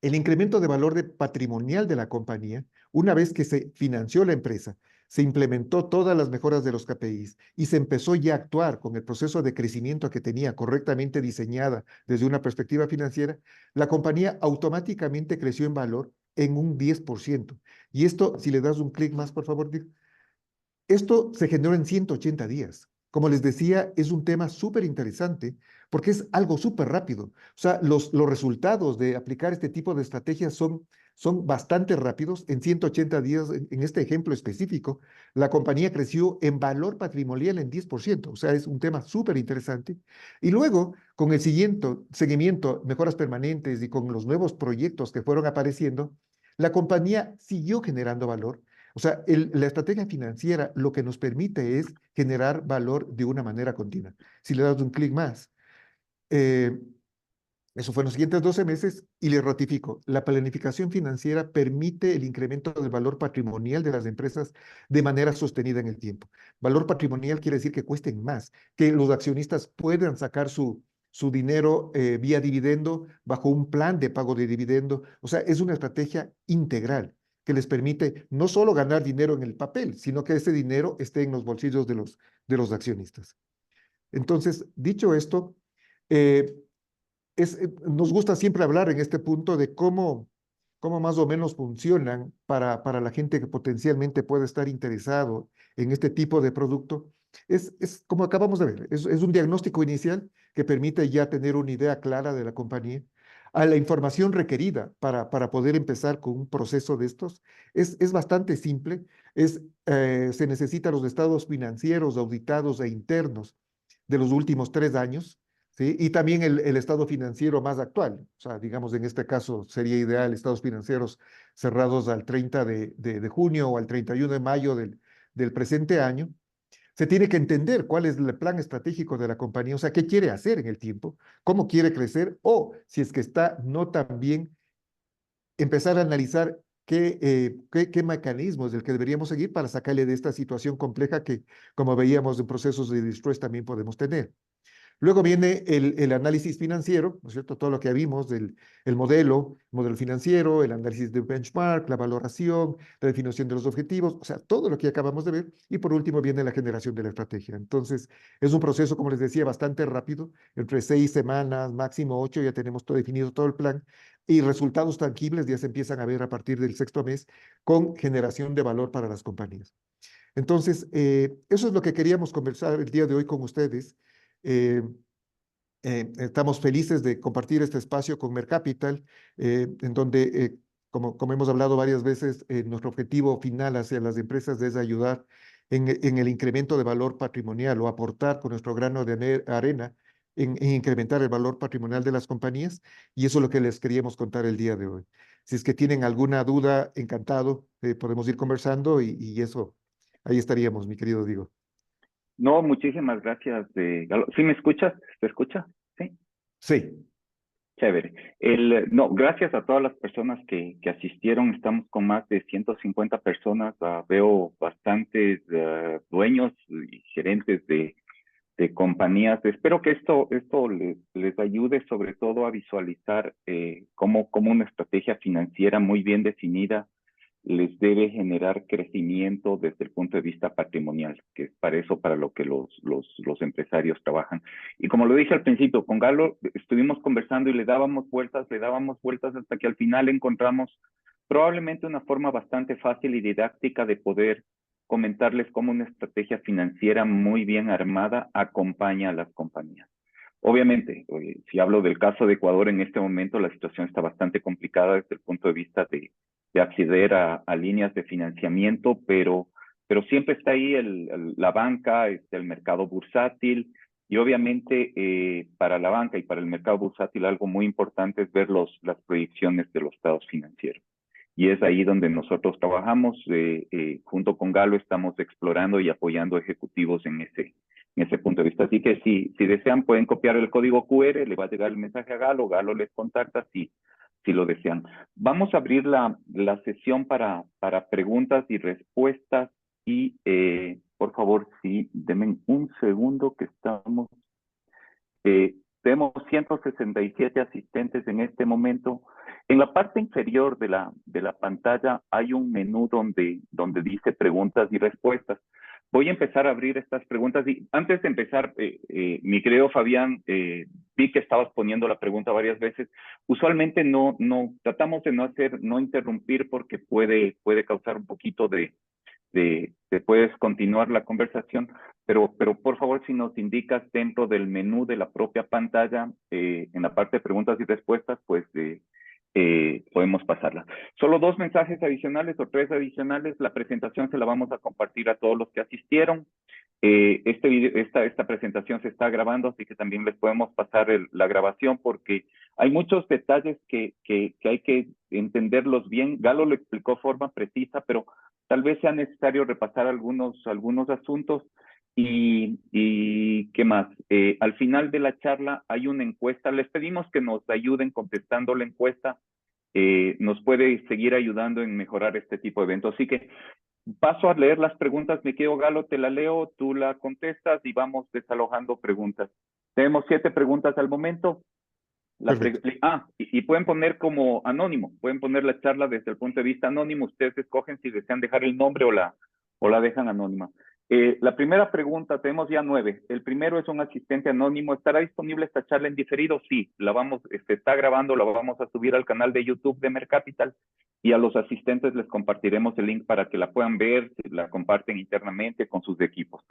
el incremento de valor patrimonial de la compañía, una vez que se financió la empresa, se implementó todas las mejoras de los KPIs y se empezó ya a actuar con el proceso de crecimiento que tenía correctamente diseñada desde una perspectiva financiera, la compañía automáticamente creció en valor en un 10%. Y esto, si le das un clic más, por favor, Dirk, esto se generó en 180 días. Como les decía, es un tema súper interesante porque es algo súper rápido. O sea, los resultados de aplicar este tipo de estrategias son bastante rápidos. En 180 días, en este ejemplo específico, la compañía creció en valor patrimonial en 10%. O sea, es un tema súper interesante. Y luego, con el siguiente seguimiento, mejoras permanentes y con los nuevos proyectos que fueron apareciendo, la compañía siguió generando valor. O sea, la estrategia financiera lo que nos permite es generar valor de una manera continua. Si le das un clic más, eh, eso fue en los siguientes 12 meses y le ratifico, la planificación financiera permite el incremento del valor patrimonial de las empresas de manera sostenida en el tiempo. Valor patrimonial quiere decir que cuesten más, que los accionistas puedan sacar su dinero vía dividendo bajo un plan de pago de dividendo. O sea, es una estrategia integral que les permite no solo ganar dinero en el papel, sino que ese dinero esté en los bolsillos de los accionistas. Entonces, dicho esto, eh, nos gusta siempre hablar en este punto de cómo más o menos funcionan para la gente que potencialmente puede estar interesado en este tipo de producto. Es como acabamos de ver, es un diagnóstico inicial que permite ya tener una idea clara de la compañía. A la información requerida para poder empezar con un proceso de estos es bastante simple. Se necesitan los estados financieros auditados e internos de los últimos 3 años. ¿Sí? Y también el estado financiero más actual. O sea, digamos, en este caso sería ideal estados financieros cerrados al 30 de junio o al 31 de mayo del presente año. Se tiene que entender cuál es el plan estratégico de la compañía, o sea, qué quiere hacer en el tiempo, cómo quiere crecer, o si es que está no tan bien, empezar a analizar qué mecanismo es el que deberíamos seguir para sacarle de esta situación compleja que, como veíamos en procesos de distress, también podemos tener. Luego viene el análisis financiero, ¿no es cierto? Todo lo que vimos del modelo financiero, el análisis de benchmark, la valoración, la definición de los objetivos, o sea, todo lo que acabamos de ver. Y por último viene la generación de la estrategia. Entonces, es un proceso, como les decía, bastante rápido. Entre 6 semanas, máximo 8, ya tenemos todo definido, todo el plan. Y resultados tangibles ya se empiezan a ver a partir del sexto mes con generación de valor para las compañías. Entonces, eso es lo que queríamos conversar el día de hoy con ustedes. Eh, Estamos felices de compartir este espacio con Mercapital, en donde, como hemos hablado varias veces, nuestro objetivo final hacia las empresas es ayudar en el incremento de valor patrimonial o aportar con nuestro grano de arena en incrementar el valor patrimonial de las compañías. Y eso es lo que les queríamos contar el día de hoy. Si es que tienen alguna duda, encantado, podemos ir conversando y eso, ahí estaríamos, mi querido Diego. No, muchísimas gracias, Galo. ¿Sí me escuchas? ¿Te escucha? Sí. Sí, Chévere. No, gracias a todas las personas que asistieron. Estamos con más de 150 personas. Veo bastantes dueños y gerentes de compañías. Espero que esto les ayude sobre todo a visualizar cómo una estrategia financiera muy bien definida les debe generar crecimiento desde el punto de vista patrimonial, que es para eso para lo que los empresarios trabajan. Y como lo dije al principio, con Galo estuvimos conversando y le dábamos vueltas hasta que al final encontramos probablemente una forma bastante fácil y didáctica de poder comentarles cómo una estrategia financiera muy bien armada acompaña a las compañías. Obviamente, si hablo del caso de Ecuador en este momento, la situación está bastante complicada desde el punto de vista de acceder a líneas de financiamiento, pero siempre está ahí la banca, el mercado bursátil, y obviamente para la banca y para el mercado bursátil algo muy importante es ver las proyecciones de los estados financieros. Y es ahí donde nosotros trabajamos. Junto con Galo estamos explorando y apoyando ejecutivos en ese punto de vista. Así que si desean pueden copiar el código QR, le va a llegar el mensaje a Galo, Galo les contacta si lo desean. Vamos a abrir la sesión para preguntas y respuestas y por favor, sí, denme un segundo que estamos. Tenemos 167 asistentes en este momento. En la parte inferior de la pantalla hay un menú donde dice preguntas y respuestas. Voy a empezar a abrir estas preguntas y antes de empezar, mi querido Fabián, vi que estabas poniendo la pregunta varias veces. Usualmente tratamos de no interrumpir porque puede causar un poquito de puedes continuar la conversación, pero por favor si nos indicas dentro del menú de la propia pantalla, en la parte de preguntas y respuestas, pues podemos pasarla. Solo 2 mensajes adicionales o 3 adicionales. La presentación se la vamos a compartir a todos los que asistieron. Esta presentación se está grabando, así que también les podemos pasar la grabación porque hay muchos detalles que hay que entenderlos bien. Galo lo explicó de forma precisa, pero tal vez sea necesario repasar algunos asuntos. ¿Y qué más? Al final de la charla hay una encuesta. Les pedimos que nos ayuden contestando la encuesta. Nos puede seguir ayudando en mejorar este tipo de eventos. Así que paso a leer las preguntas. Me quedo, Galo, te la leo, tú la contestas y vamos desalojando preguntas. Tenemos 7 preguntas al momento. perfecto. Y pueden poner como anónimo, pueden poner la charla desde el punto de vista anónimo. Ustedes escogen si desean dejar el nombre o la dejan anónima. La primera pregunta, tenemos ya 9. El primero es un asistente anónimo. ¿Estará disponible esta charla en diferido? Sí, se está grabando, la vamos a subir al canal de YouTube de Mercapital y a los asistentes les compartiremos el link para que la puedan ver, la comparten internamente con sus equipos.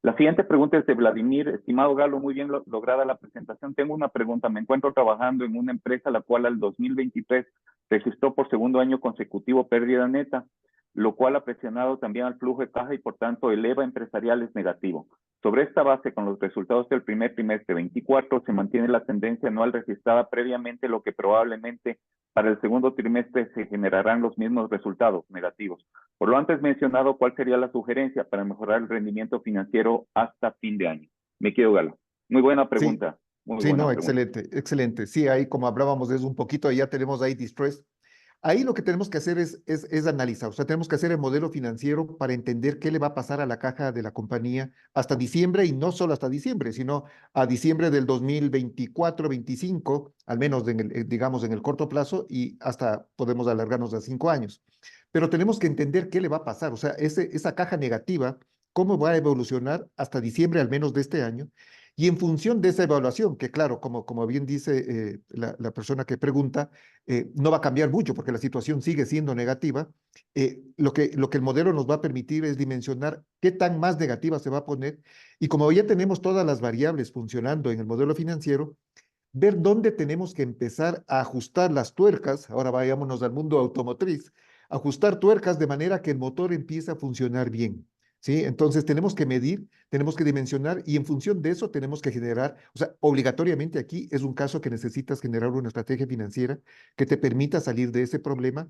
La siguiente pregunta es de Vladimir. Estimado Galo, muy bien lograda la presentación. Tengo una pregunta. Me encuentro trabajando en una empresa la cual al 2023 registró por segundo año consecutivo pérdida neta, lo cual ha presionado también al flujo de caja y por tanto el EVA empresarial es negativo. Sobre esta base, con los resultados del primer trimestre 24, se mantiene la tendencia anual registrada previamente, lo que probablemente para el segundo trimestre se generarán los mismos resultados negativos. Por lo antes mencionado, ¿cuál sería la sugerencia para mejorar el rendimiento financiero hasta fin de año? Me quedo, Galo. Muy buena Sí, pregunta, muy sí, buena no, pregunta. excelente, excelente. Sí, ahí como hablábamos de eso un poquito, ya tenemos ahí distress. Ahí lo que tenemos que hacer es analizar, o sea, tenemos que hacer el modelo financiero para entender qué le va a pasar a la caja de la compañía hasta diciembre y no solo hasta diciembre, sino a diciembre del 2024, 25, al menos digamos en el corto plazo y hasta podemos alargarnos a 5 años. Pero tenemos que entender qué le va a pasar, o sea, esa caja negativa, cómo va a evolucionar hasta diciembre al menos de este año. Y en función de esa evaluación, que claro, como bien dice la persona que pregunta, no va a cambiar mucho porque la situación sigue siendo negativa. Lo que el modelo nos va a permitir es dimensionar qué tan más negativa se va a poner y como ya tenemos todas las variables funcionando en el modelo financiero, ver dónde tenemos que empezar a ajustar las tuercas, ahora vayámonos al mundo automotriz, ajustar tuercas de manera que el motor empiece a funcionar bien. ¿sí? Entonces tenemos que medir, tenemos que dimensionar y en función de eso tenemos que generar, o sea, obligatoriamente aquí es un caso que necesitas generar una estrategia financiera que te permita salir de ese problema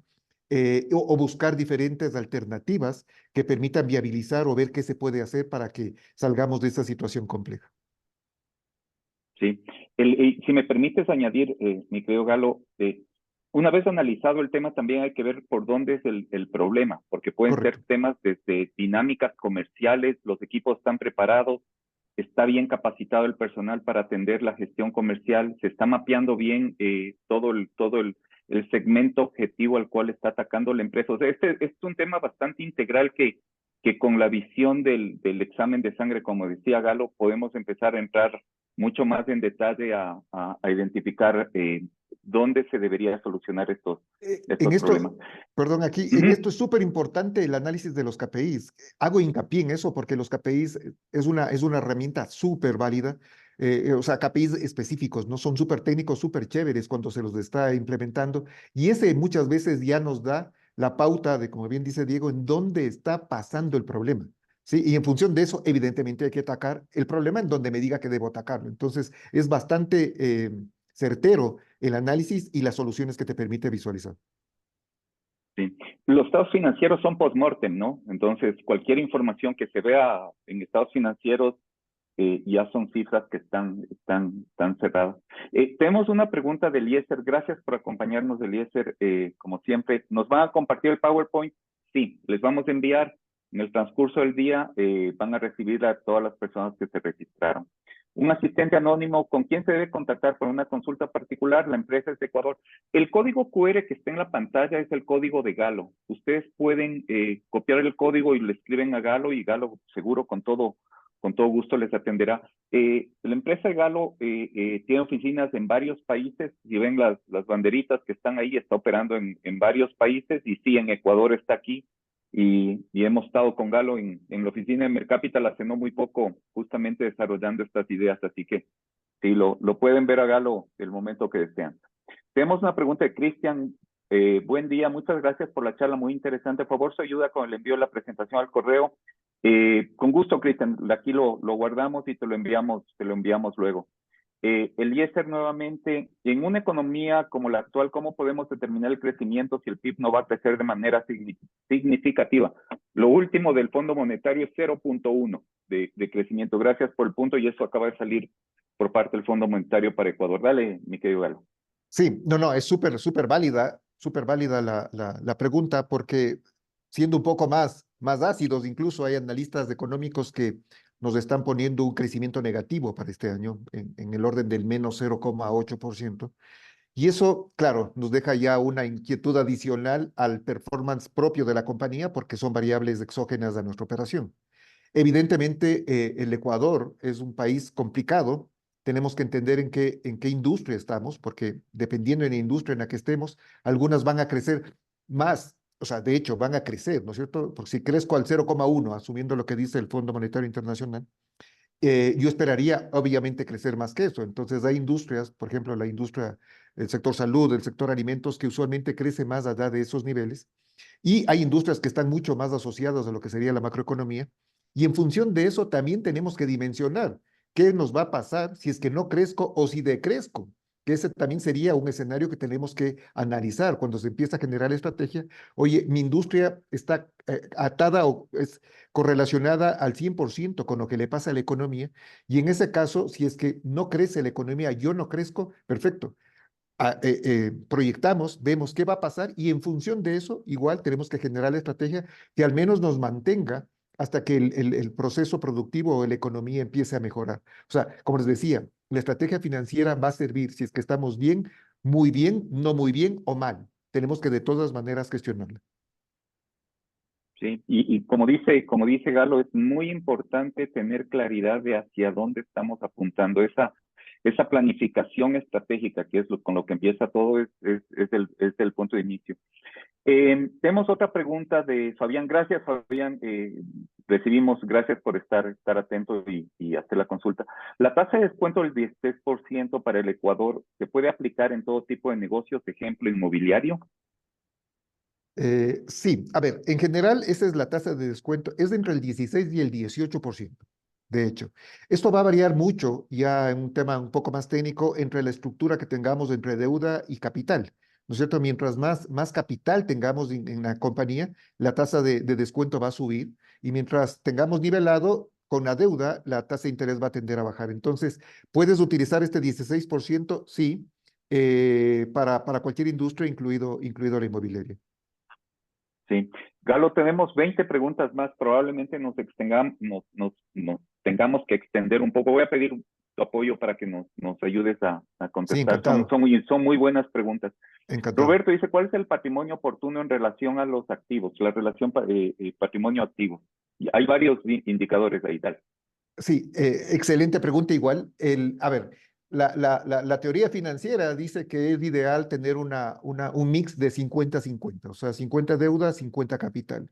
o buscar diferentes alternativas que permitan viabilizar o ver qué se puede hacer para que salgamos de esta situación compleja. Sí. Si me permites añadir, mi querido Galo, una vez analizado el tema, también hay que ver por dónde es el problema, porque pueden ser Correcto. temas desde dinámicas comerciales, los equipos están preparados, está bien capacitado el personal para atender la gestión comercial, se está mapeando bien el segmento objetivo al cual está atacando la empresa. O sea, este es un tema bastante integral que con la visión del examen de sangre, como decía Galo, podemos empezar a entrar mucho más en detalle a identificar dónde se debería solucionar En estos problemas. esto, perdón, aquí, Uh en -huh. esto es súper importante el análisis de los KPIs. Hago hincapié en eso porque los KPIs es una herramienta súper válida. O sea, KPIs específicos, ¿no? Son súper técnicos, súper chéveres cuando se los está implementando. Y ese muchas veces ya nos da la pauta de, como bien dice Diego, en dónde está pasando el problema. ¿Sí? Y en función de eso, evidentemente hay que atacar el problema en donde me diga que debo atacarlo. Entonces, es bastante certero el análisis y las soluciones que te permite visualizar. Sí. Los estados financieros son post-mortem, ¿no? Entonces, cualquier información que se vea en estados financieros ya son cifras que están cerradas. Tenemos una pregunta de Eliezer. Gracias por acompañarnos, Eliezer. Como siempre, ¿nos van a compartir el PowerPoint? Sí, les vamos a enviar en el transcurso del día. Van a recibir a todas las personas que se registraron. Un asistente anónimo, ¿con quién se debe contactar por una consulta particular? La empresa es de Ecuador. El código QR que está en la pantalla es el código de Galo. Ustedes pueden copiar el código y le escriben a Galo y Galo seguro con todo gusto les atenderá. La empresa de Galo tiene oficinas en varios países. Si ven las banderitas que están ahí, está operando en varios países y sí, en Ecuador está aquí. Y hemos estado con Galo en la oficina de Mercapital hace no muy poco, justamente desarrollando estas ideas. Así que sí, lo pueden ver a Galo el momento que desean. Tenemos una pregunta de Cristian. Buen día, muchas gracias por la charla, muy interesante. Por favor, su ayuda con el envío de la presentación al correo. Con gusto, Cristian, aquí lo guardamos y te lo enviamos luego. Eliezer, nuevamente, en una economía como la actual, ¿cómo podemos determinar el crecimiento si el PIB no va a crecer de manera significativa? Lo último del Fondo Monetario es 0.1 de crecimiento. Gracias por el punto y eso acaba de salir por parte del Fondo Monetario para Ecuador. Dale, mi querido Galo. Sí, no, no, es súper válida la pregunta porque siendo un poco más ácidos, incluso hay analistas económicos que nos están poniendo un crecimiento negativo para este año en el orden del menos 0,8%. Y eso, claro, nos deja ya una inquietud adicional al performance propio de la compañía porque son variables exógenas a nuestra operación. Evidentemente, el Ecuador es un país complicado. Tenemos que entender en qué industria estamos, porque dependiendo de la industria en la que estemos, algunas van a crecer más, o sea, de hecho, van a crecer, ¿no es cierto? Porque si crezco al 0,1, asumiendo lo que dice el Fondo Monetario Internacional, yo esperaría, obviamente, crecer más que eso. Entonces, hay industrias, por ejemplo, la industria, el sector salud, el sector alimentos, que usualmente crece más allá de esos niveles. Y hay industrias que están mucho más asociadas a lo que sería la macroeconomía. Y en función de eso también tenemos que dimensionar qué nos va a pasar si es que no crezco o si decrezco, que ese también sería un escenario que tenemos que analizar cuando se empieza a generar estrategia. Oye, mi industria está atada o es correlacionada al 100% con lo que le pasa a la economía. Y en ese caso, si es que no crece la economía, yo no crezco, perfecto, proyectamos, vemos qué va a pasar y en función de eso, igual tenemos que generar la estrategia que al menos nos mantenga hasta que el proceso productivo o la economía empiece a mejorar. O sea, como les decía, la estrategia financiera va a servir si es que estamos bien, no muy bien o mal. Tenemos que de todas maneras gestionarla. Sí, y como dice Galo, es muy importante tener claridad de hacia dónde estamos apuntando. Esa planificación estratégica, que es con lo que empieza todo, es el punto de inicio. Tenemos otra pregunta de Fabián. Gracias, Fabián. Recibimos, gracias por estar atento y hacer la consulta. La tasa de descuento del 16% para el Ecuador se puede aplicar en todo tipo de negocios, ejemplo, inmobiliario. Sí, a ver, en general esa es la tasa de descuento, es entre el 16 y el 18%. De hecho, esto va a variar mucho, ya en un tema un poco más técnico, entre la estructura que tengamos entre deuda y capital, ¿no es cierto? Mientras más capital tengamos en la compañía, la tasa de descuento va a subir, y mientras tengamos nivelado con la deuda, la tasa de interés va a tender a bajar. Entonces, ¿puedes utilizar este 16%? Sí, para cualquier industria, incluido la inmobiliaria. Sí. Galo, tenemos 20 preguntas más. Probablemente nos tengamos que extender un poco. Voy a pedir tu apoyo para que nos ayudes a Sí, contestar. encantado, Son muy buenas preguntas. encantado. Roberto dice, ¿cuál es el patrimonio oportuno en relación a los activos? La relación patrimonio-activo. Y hay varios indicadores ahí, tal. Sí, excelente pregunta igual. A ver, la teoría financiera dice que es ideal tener un mix de 50-50, o sea, 50 deuda, 50 capital.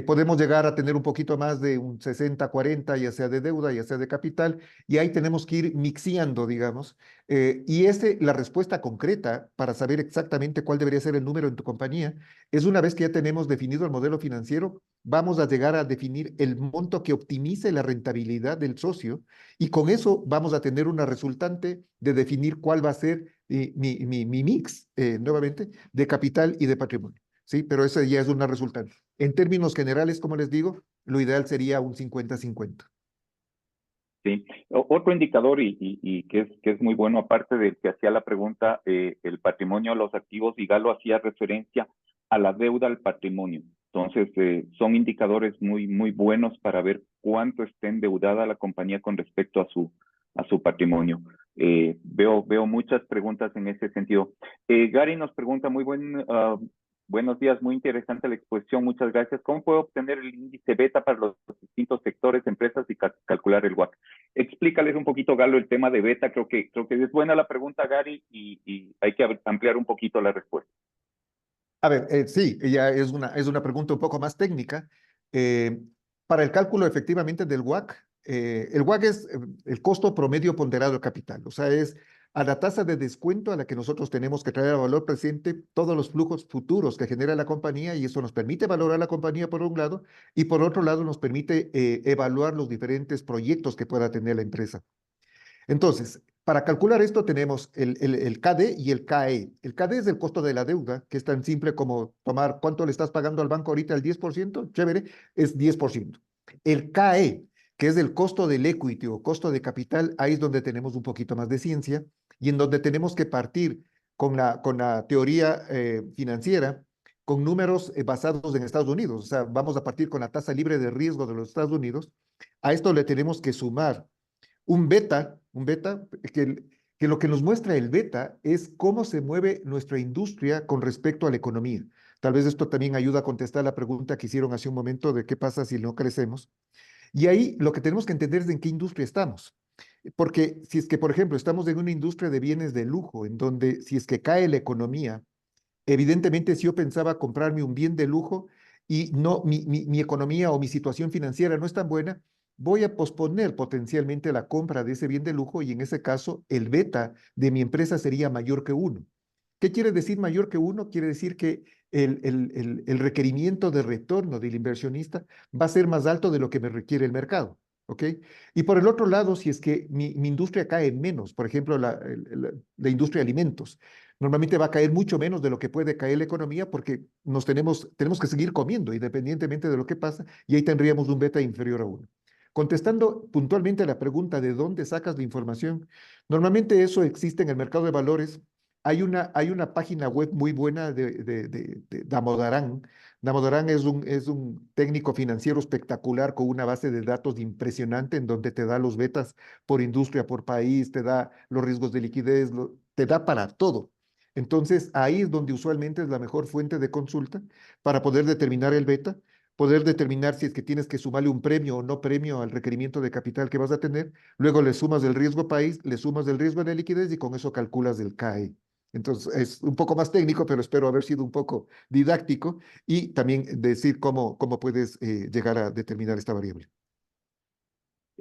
Podemos llegar a tener un poquito más de un 60-40, ya sea de deuda, ya sea de capital, y ahí tenemos que ir mixeando, digamos. La respuesta concreta para saber exactamente cuál debería ser el número en tu compañía es una vez que ya tenemos definido el modelo financiero, vamos a llegar a definir el monto que optimice la rentabilidad del socio, y con eso vamos a tener una resultante de definir cuál va a ser mi mix, nuevamente, de capital y de patrimonio. Sí, pero esa ya es una resultante. En términos generales, como les digo, lo ideal sería un 50-50. Sí. Otro indicador y que es muy bueno, aparte del que hacía la pregunta, el patrimonio, los activos, y Galo hacía referencia a la deuda al patrimonio. Entonces, son indicadores muy buenos para ver cuánto está endeudada la compañía con respecto a su patrimonio. Veo muchas preguntas en ese sentido. Gary nos pregunta, buenos días, muy interesante la exposición, muchas gracias. ¿Cómo puedo obtener el índice beta para los distintos sectores, empresas y calcular el WACC? Explícales un poquito, Galo, el tema de beta. Creo que es buena la pregunta, Gary, y hay que ampliar un poquito la respuesta. A ver, sí, ya es una pregunta un poco más técnica. Eh, para el cálculo efectivamente del WACC, el WACC es el costo promedio ponderado de capital, o sea, es a la tasa de descuento a la que nosotros tenemos que traer al valor presente todos los flujos futuros que genera la compañía, y eso nos permite valorar la compañía por un lado, y por otro lado nos permite evaluar los diferentes proyectos que pueda tener la empresa. Entonces, para calcular esto tenemos el KD y el KE. El KD es el costo de la deuda, que es tan simple como tomar cuánto le estás pagando al banco ahorita, el 10%, chévere, es 10%. El KE, que es el costo del equity o costo de capital, ahí es donde tenemos un poquito más de ciencia, y en donde tenemos que partir con la teoría financiera, con números basados en Estados Unidos. O sea, vamos a partir con la tasa libre de riesgo de los Estados Unidos. A esto le tenemos que sumar un beta que lo que nos muestra el beta es cómo se mueve nuestra industria con respecto a la economía. Tal vez esto también ayuda a contestar la pregunta que hicieron hace un momento de qué pasa si no crecemos. Y ahí lo que tenemos que entender es en qué industria estamos. Porque si es que, por ejemplo, estamos en una industria de bienes de lujo, en donde si es que cae la economía, evidentemente, si yo pensaba comprarme un bien de lujo y no, mi economía o mi situación financiera no es tan buena, voy a posponer potencialmente la compra de ese bien de lujo, y en ese caso el beta de mi empresa sería mayor que uno. ¿Qué quiere decir mayor que uno? Quiere decir que el requerimiento de retorno del inversionista va a ser más alto de lo que me requiere el mercado. ¿Ok? Y por el otro lado, si es que mi industria cae menos, por ejemplo, la industria de alimentos, normalmente va a caer mucho menos de lo que puede caer la economía, porque tenemos que seguir comiendo independientemente de lo que pasa, y ahí tendríamos un beta inferior a uno. Contestando puntualmente a la pregunta de dónde sacas la información, normalmente eso existe en el mercado de valores. Hay una página web muy buena de Damodaran. Damodaran es un técnico financiero espectacular con una base de datos impresionante, en donde te da los betas por industria, por país, te da los riesgos de liquidez, te da para todo. Entonces, ahí es donde usualmente es la mejor fuente de consulta para poder determinar el beta, poder determinar si es que tienes que sumarle un premio o no premio al requerimiento de capital que vas a tener. Luego le sumas el riesgo país, le sumas el riesgo de liquidez, y con eso calculas el CAE. Entonces, es un poco más técnico, pero espero haber sido un poco didáctico, y también decir cómo puedes llegar a determinar esta variable.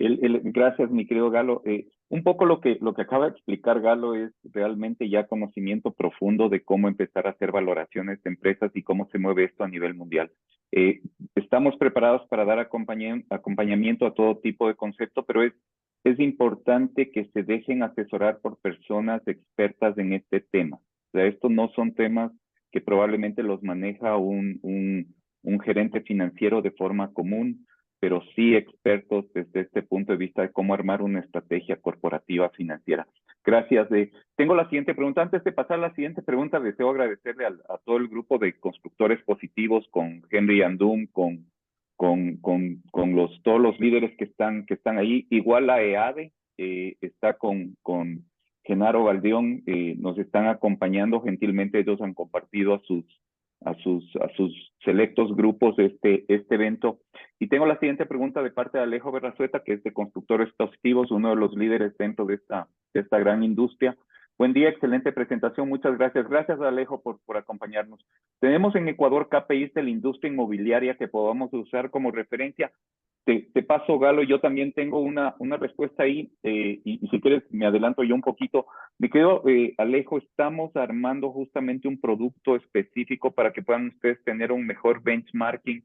Gracias, mi querido Galo. Un poco lo que acaba de explicar Galo es realmente ya conocimiento profundo de cómo empezar a hacer valoraciones de empresas y cómo se mueve esto a nivel mundial. Eh, Estamos preparados para dar acompañamiento a todo tipo de concepto, pero es importante que se dejen asesorar por personas expertas en este tema. O sea, estos no son temas que probablemente los maneja un gerente financiero de forma común, pero sí expertos desde este punto de vista de cómo armar una estrategia corporativa financiera. Gracias. Tengo la siguiente pregunta. Antes de pasar a la siguiente pregunta, deseo agradecerle a todo el grupo de constructores positivos, con Henry Andum, con todos los líderes que están ahí. Igual la EADE está con Genaro Valdeón, nos están acompañando gentilmente. Ellos han compartido a sus selectos grupos este evento. Y tengo la siguiente pregunta de parte de Alejo Berrazueta, que es de Constructores Positivos, uno de los líderes dentro de esta gran industria. Buen día, excelente presentación, muchas gracias. Gracias, Alejo, por acompañarnos. Tenemos en Ecuador KPIs de la industria inmobiliaria que podamos usar como referencia. Te paso, Galo, yo también tengo una respuesta ahí, y si quieres me adelanto yo un poquito. Me quedo, Alejo, estamos armando justamente un producto específico para que puedan ustedes tener un mejor benchmarking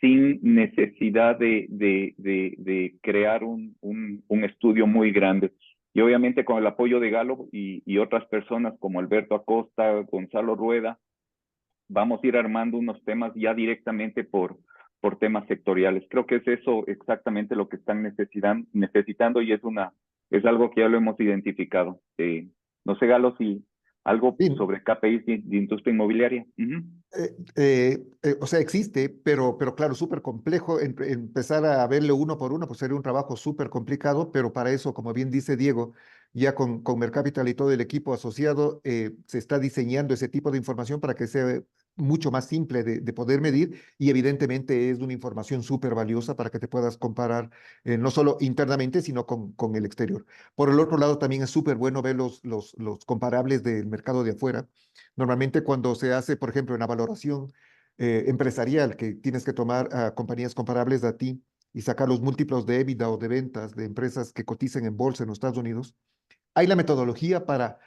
sin necesidad de crear un estudio muy grande. Y obviamente con el apoyo de Galo y otras personas como Alberto Acosta, Gonzalo Rueda, vamos a ir armando unos temas ya directamente por temas sectoriales. Creo que es eso exactamente lo que están necesitando y es algo que ya lo hemos identificado. No sé, Galo, si algo Sí, sobre KPIs de industria inmobiliaria. Ujú. o sea, existe, pero claro, súper complejo. Empezar a verlo uno por uno, pues sería un trabajo súper complicado, pero para eso, como bien dice Diego, ya con Mercapital y todo el equipo asociado, se está diseñando ese tipo de información para que sea mucho más simple de poder medir y evidentemente es una información súper valiosa para que te puedas comparar no solo internamente, sino con el exterior. Por el otro lado, también es súper bueno ver los comparables del mercado de afuera. Normalmente cuando se hace, por ejemplo, una valoración empresarial, que tienes que tomar a compañías comparables a ti y sacar los múltiplos de EBITDA o de ventas de empresas que coticen en bolsa en los Estados Unidos, hay la metodología para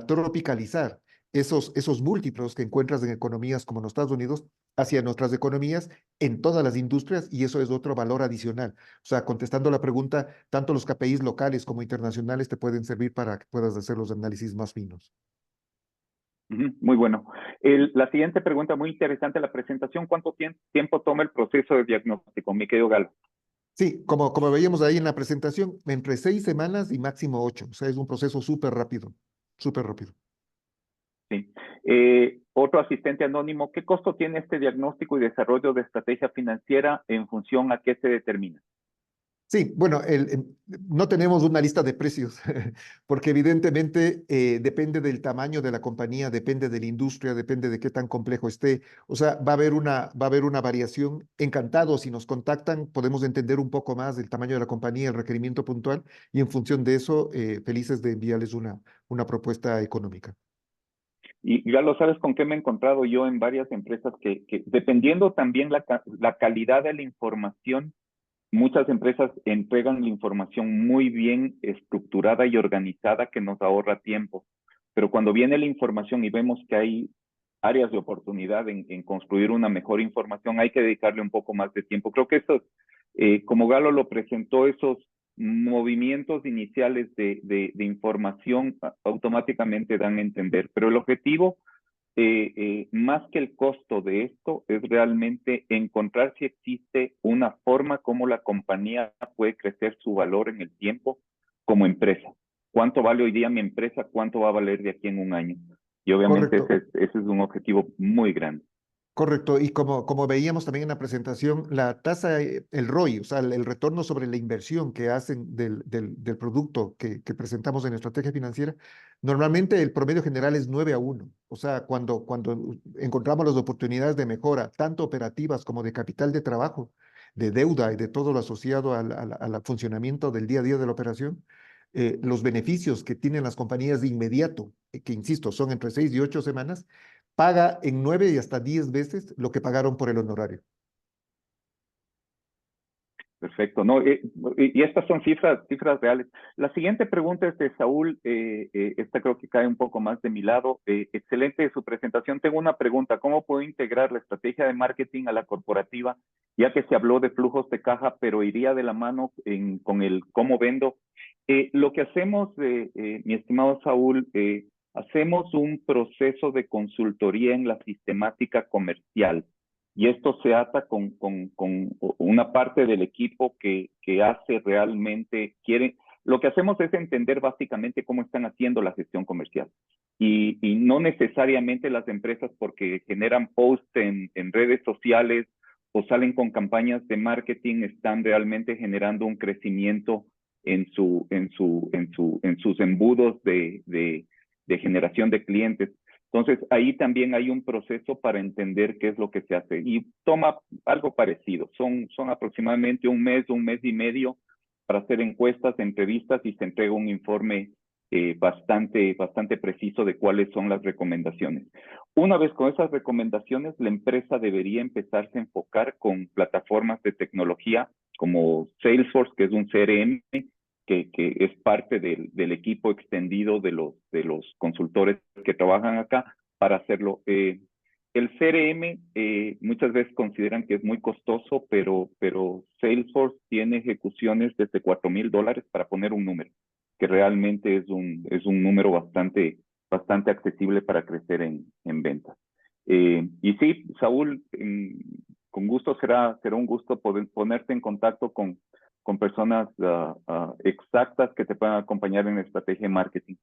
tropicalizar esos múltiplos que encuentras en economías como en los Estados Unidos hacia nuestras economías en todas las industrias y eso es otro valor adicional. O sea, contestando la pregunta, tanto los KPIs locales como internacionales te pueden servir para que puedas hacer los análisis más finos. Ujú, muy bueno. La siguiente pregunta, muy interesante la presentación. ¿Cuánto tiempo toma el proceso de diagnóstico, mi querido Galo? Sí, como veíamos ahí en la presentación, entre 6 semanas y máximo 8. O sea, es un proceso súper rápido, súper rápido. Sí. Otro asistente anónimo, ¿qué costo tiene este diagnóstico y desarrollo de estrategia financiera en función a qué se determina? Sí, bueno, no tenemos una lista de precios, porque evidentemente depende del tamaño de la compañía, depende de la industria, depende de qué tan complejo esté. O sea, va a haber una variación. Encantados, si nos contactan, podemos entender un poco más del tamaño de la compañía, el requerimiento puntual, y en función de eso, felices de enviarles una propuesta económica. Y ya lo sabes con qué me he encontrado yo en varias empresas que dependiendo también la calidad de la información, muchas empresas entregan la información muy bien estructurada y organizada que nos ahorra tiempo. Pero cuando viene la información y vemos que hay áreas de oportunidad en construir una mejor información, hay que dedicarle un poco más de tiempo. Creo que eso, como Galo lo presentó, esos movimientos iniciales de información automáticamente dan a entender. Pero el objetivo, más que el costo de esto, es realmente encontrar si existe una forma como la compañía puede crecer su valor en el tiempo como empresa. ¿Cuánto vale hoy día mi empresa? ¿Cuánto va a valer de aquí en un año? Y obviamente Correcto. ese es un objetivo muy grande. Correcto, y como veíamos también en la presentación, la tasa, el ROI, o sea, el retorno sobre la inversión que hacen del producto que presentamos en la estrategia financiera, normalmente el promedio general es 9-1. O sea, cuando encontramos las oportunidades de mejora, tanto operativas como de capital de trabajo, de deuda y de todo lo asociado al funcionamiento del día a día de la operación, los beneficios que tienen las compañías de inmediato, que insisto, son entre 6 y 8 semanas, paga en 9 y hasta 10 veces lo que pagaron por el honorario. Perfecto, no, y estas son cifras reales. La siguiente pregunta es de Saúl, esta creo que cae un poco más de mi lado. Excelente su presentación. Tengo una pregunta, ¿cómo puedo integrar la estrategia de marketing a la corporativa? Ya que se habló de flujos de caja, pero iría de la mano con el cómo vendo. Lo que hacemos, mi estimado Saúl, hacemos un proceso de consultoría en la sistemática comercial y esto se ata con una parte del equipo que hace realmente, lo que hacemos es entender básicamente cómo están haciendo la gestión comercial. Y no necesariamente las empresas porque generan posts en redes sociales o salen con campañas de marketing están realmente generando un crecimiento en sus embudos de generación de clientes. Entonces, ahí también hay un proceso para entender qué es lo que se hace y toma algo parecido. Son aproximadamente un mes y medio para hacer encuestas, entrevistas y se entrega un informe bastante preciso de cuáles son las recomendaciones. Una vez con esas recomendaciones, la empresa debería empezarse a enfocar con plataformas de tecnología como Salesforce, que es un CRM, que es parte del equipo extendido de los consultores que trabajan acá para hacerlo. El CRM muchas veces consideran que es muy costoso, pero Salesforce tiene ejecuciones desde $4,000 para poner un número, que realmente es un número bastante accesible para crecer en ventas. Y sí, Saúl, con gusto será un gusto poder ponerte en contacto con personas exactas que te puedan acompañar en la estrategia de marketing.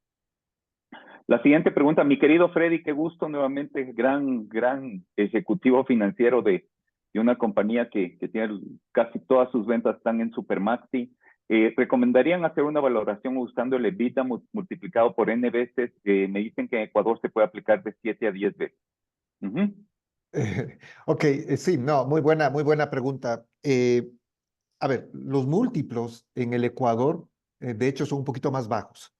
La siguiente pregunta, mi querido Freddy, qué gusto nuevamente, gran ejecutivo financiero de una compañía que tiene casi todas sus ventas están en Supermaxi. ¿Recomendarían hacer una valoración usando el EBITDA multiplicado por N veces? Me dicen que en Ecuador se puede aplicar de 7 a 10 veces. Ok, sí, no, muy buena pregunta. A ver, los múltiplos en el Ecuador, de hecho, son un poquito más bajos.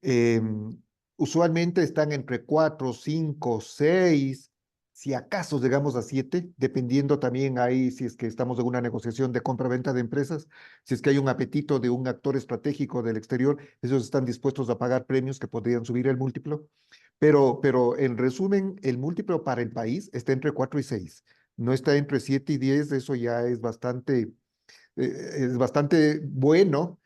Em, Usualmente están entre 4, 5, 6, si acaso llegamos a 7, dependiendo también ahí si es que estamos en una negociación de compra-venta de empresas, si es que hay un apetito de un actor estratégico del exterior, ellos están dispuestos a pagar premios que podrían subir el múltiplo. Pero en resumen, el múltiplo para el país está entre 4 y 6. No está entre 7 y 10, eso ya es bastante bueno.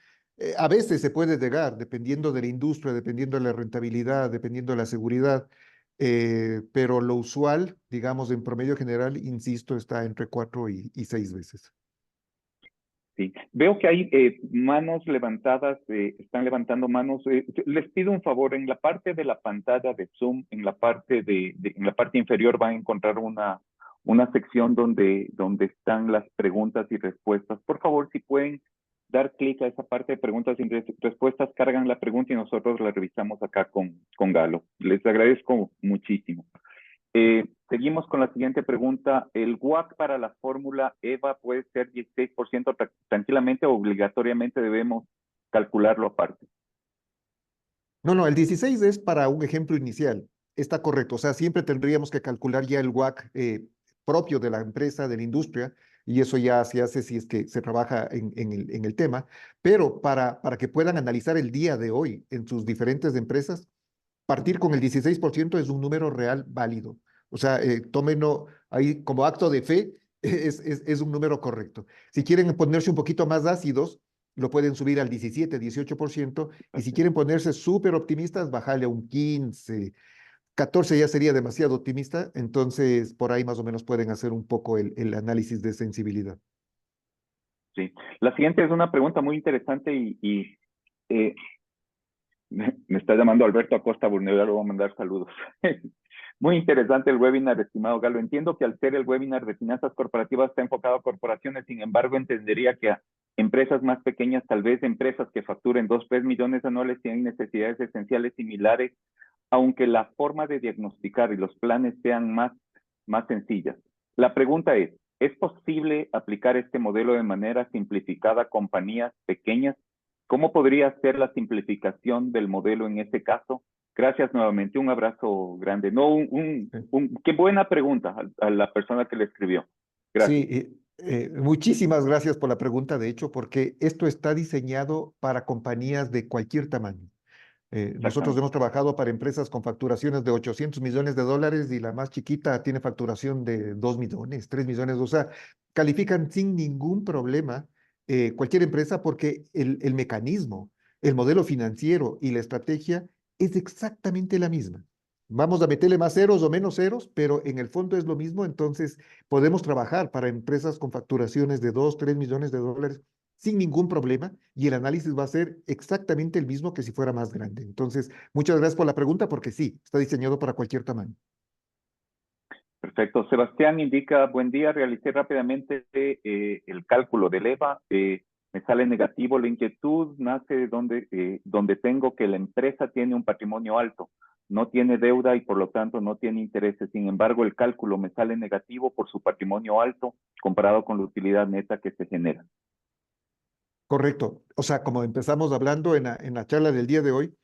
A veces se puede llegar, dependiendo de la industria, dependiendo de la rentabilidad, dependiendo de la seguridad, pero lo usual, digamos, en promedio general, insisto, está entre 4 y 6 veces. Sí, veo que hay manos levantadas, están levantando manos. Les pido un favor, en la parte de la pantalla de Zoom, en la parte en la parte inferior van a encontrar una sección donde están las preguntas y respuestas. Por favor, si pueden dar clic a esa parte de preguntas y respuestas, cargan la pregunta y nosotros la revisamos acá con Galo. Les agradezco muchísimo. Seguimos con la siguiente pregunta. ¿El WACC para la fórmula EVA puede ser 16% tranquilamente o obligatoriamente debemos calcularlo aparte? No, no, el 16 es para un ejemplo inicial. Está correcto. O sea, siempre tendríamos que calcular ya el WACC propio de la empresa, de la industria, y eso ya se hace si es que se trabaja en el tema. Pero para que puedan analizar el día de hoy en sus diferentes empresas, partir con el 16% es un número real válido. O sea, tómenlo ahí como acto de fe, es un número correcto. Si quieren ponerse un poquito más ácidos, lo pueden subir al 17, 18%, y si quieren ponerse súper optimistas, bajarle a un 15, 14 ya sería demasiado optimista, entonces por ahí más o menos pueden hacer un poco el análisis de sensibilidad. Sí. La siguiente es una pregunta muy interesante eh, me está llamando Alberto Acosta Burneda, le voy a mandar saludos. Muy interesante el webinar, estimado Galo. Entiendo que al ser el webinar de finanzas corporativas está enfocado a corporaciones, sin embargo, entendería que a empresas más pequeñas, tal vez empresas que facturen 2, 3 millones anuales, tienen necesidades esenciales similares, aunque la forma de diagnosticar y los planes sean más sencillas. La pregunta ¿es posible aplicar este modelo de manera simplificada a compañías pequeñas? ¿Cómo podría ser la simplificación del modelo en este caso? Gracias nuevamente, un abrazo grande. No, Sí. qué buena pregunta a la persona que le escribió. Sí, Gracias. Muchísimas gracias por la pregunta, de hecho, porque esto está diseñado para compañías de cualquier tamaño. Nosotros Exactamente. hemos trabajado para empresas con facturaciones de 800 millones de dólares y la más chiquita tiene facturación de 2 millones, 3 millones. O sea, califican sin ningún problema cualquier empresa porque el mecanismo, el modelo financiero y la estrategia es exactamente la misma. Vamos a meterle más ceros o menos ceros, pero en el fondo es lo mismo. Entonces, podemos trabajar para empresas con facturaciones de 2, 3 millones de dólares sin ningún problema y el análisis va a ser exactamente el mismo que si fuera más grande. Entonces, muchas gracias por la pregunta porque sí, está diseñado para cualquier tamaño. Perfecto. Sebastián indica, buen día, realicé rápidamente el cálculo del EVA. Me sale negativo. La inquietud nace de donde tengo que la empresa tiene un patrimonio alto, no tiene deuda y por lo tanto no tiene intereses. Sin embargo, el cálculo me sale negativo por su patrimonio alto comparado con la utilidad neta que se genera. Correcto. O sea, como empezamos hablando en la charla del día de hoy,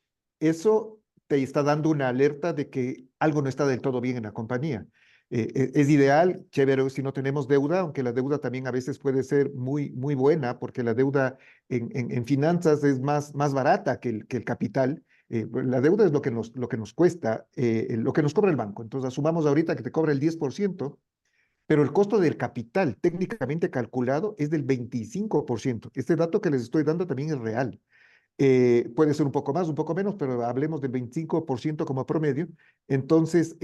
eso te está dando una alerta de que algo no está del todo bien en la compañía. Es ideal, chévere, si no tenemos deuda, aunque la deuda también a veces puede ser muy, muy buena, porque la deuda en finanzas es más barata que el capital. La deuda es lo que nos cuesta, lo que nos cobra el banco. Entonces, asumamos ahorita que te cobra el 10%, pero el costo del capital técnicamente calculado es del 25%. Este dato que les estoy dando también es real. Puede ser un poco más, un poco menos, pero hablemos del 25% como promedio. Entonces,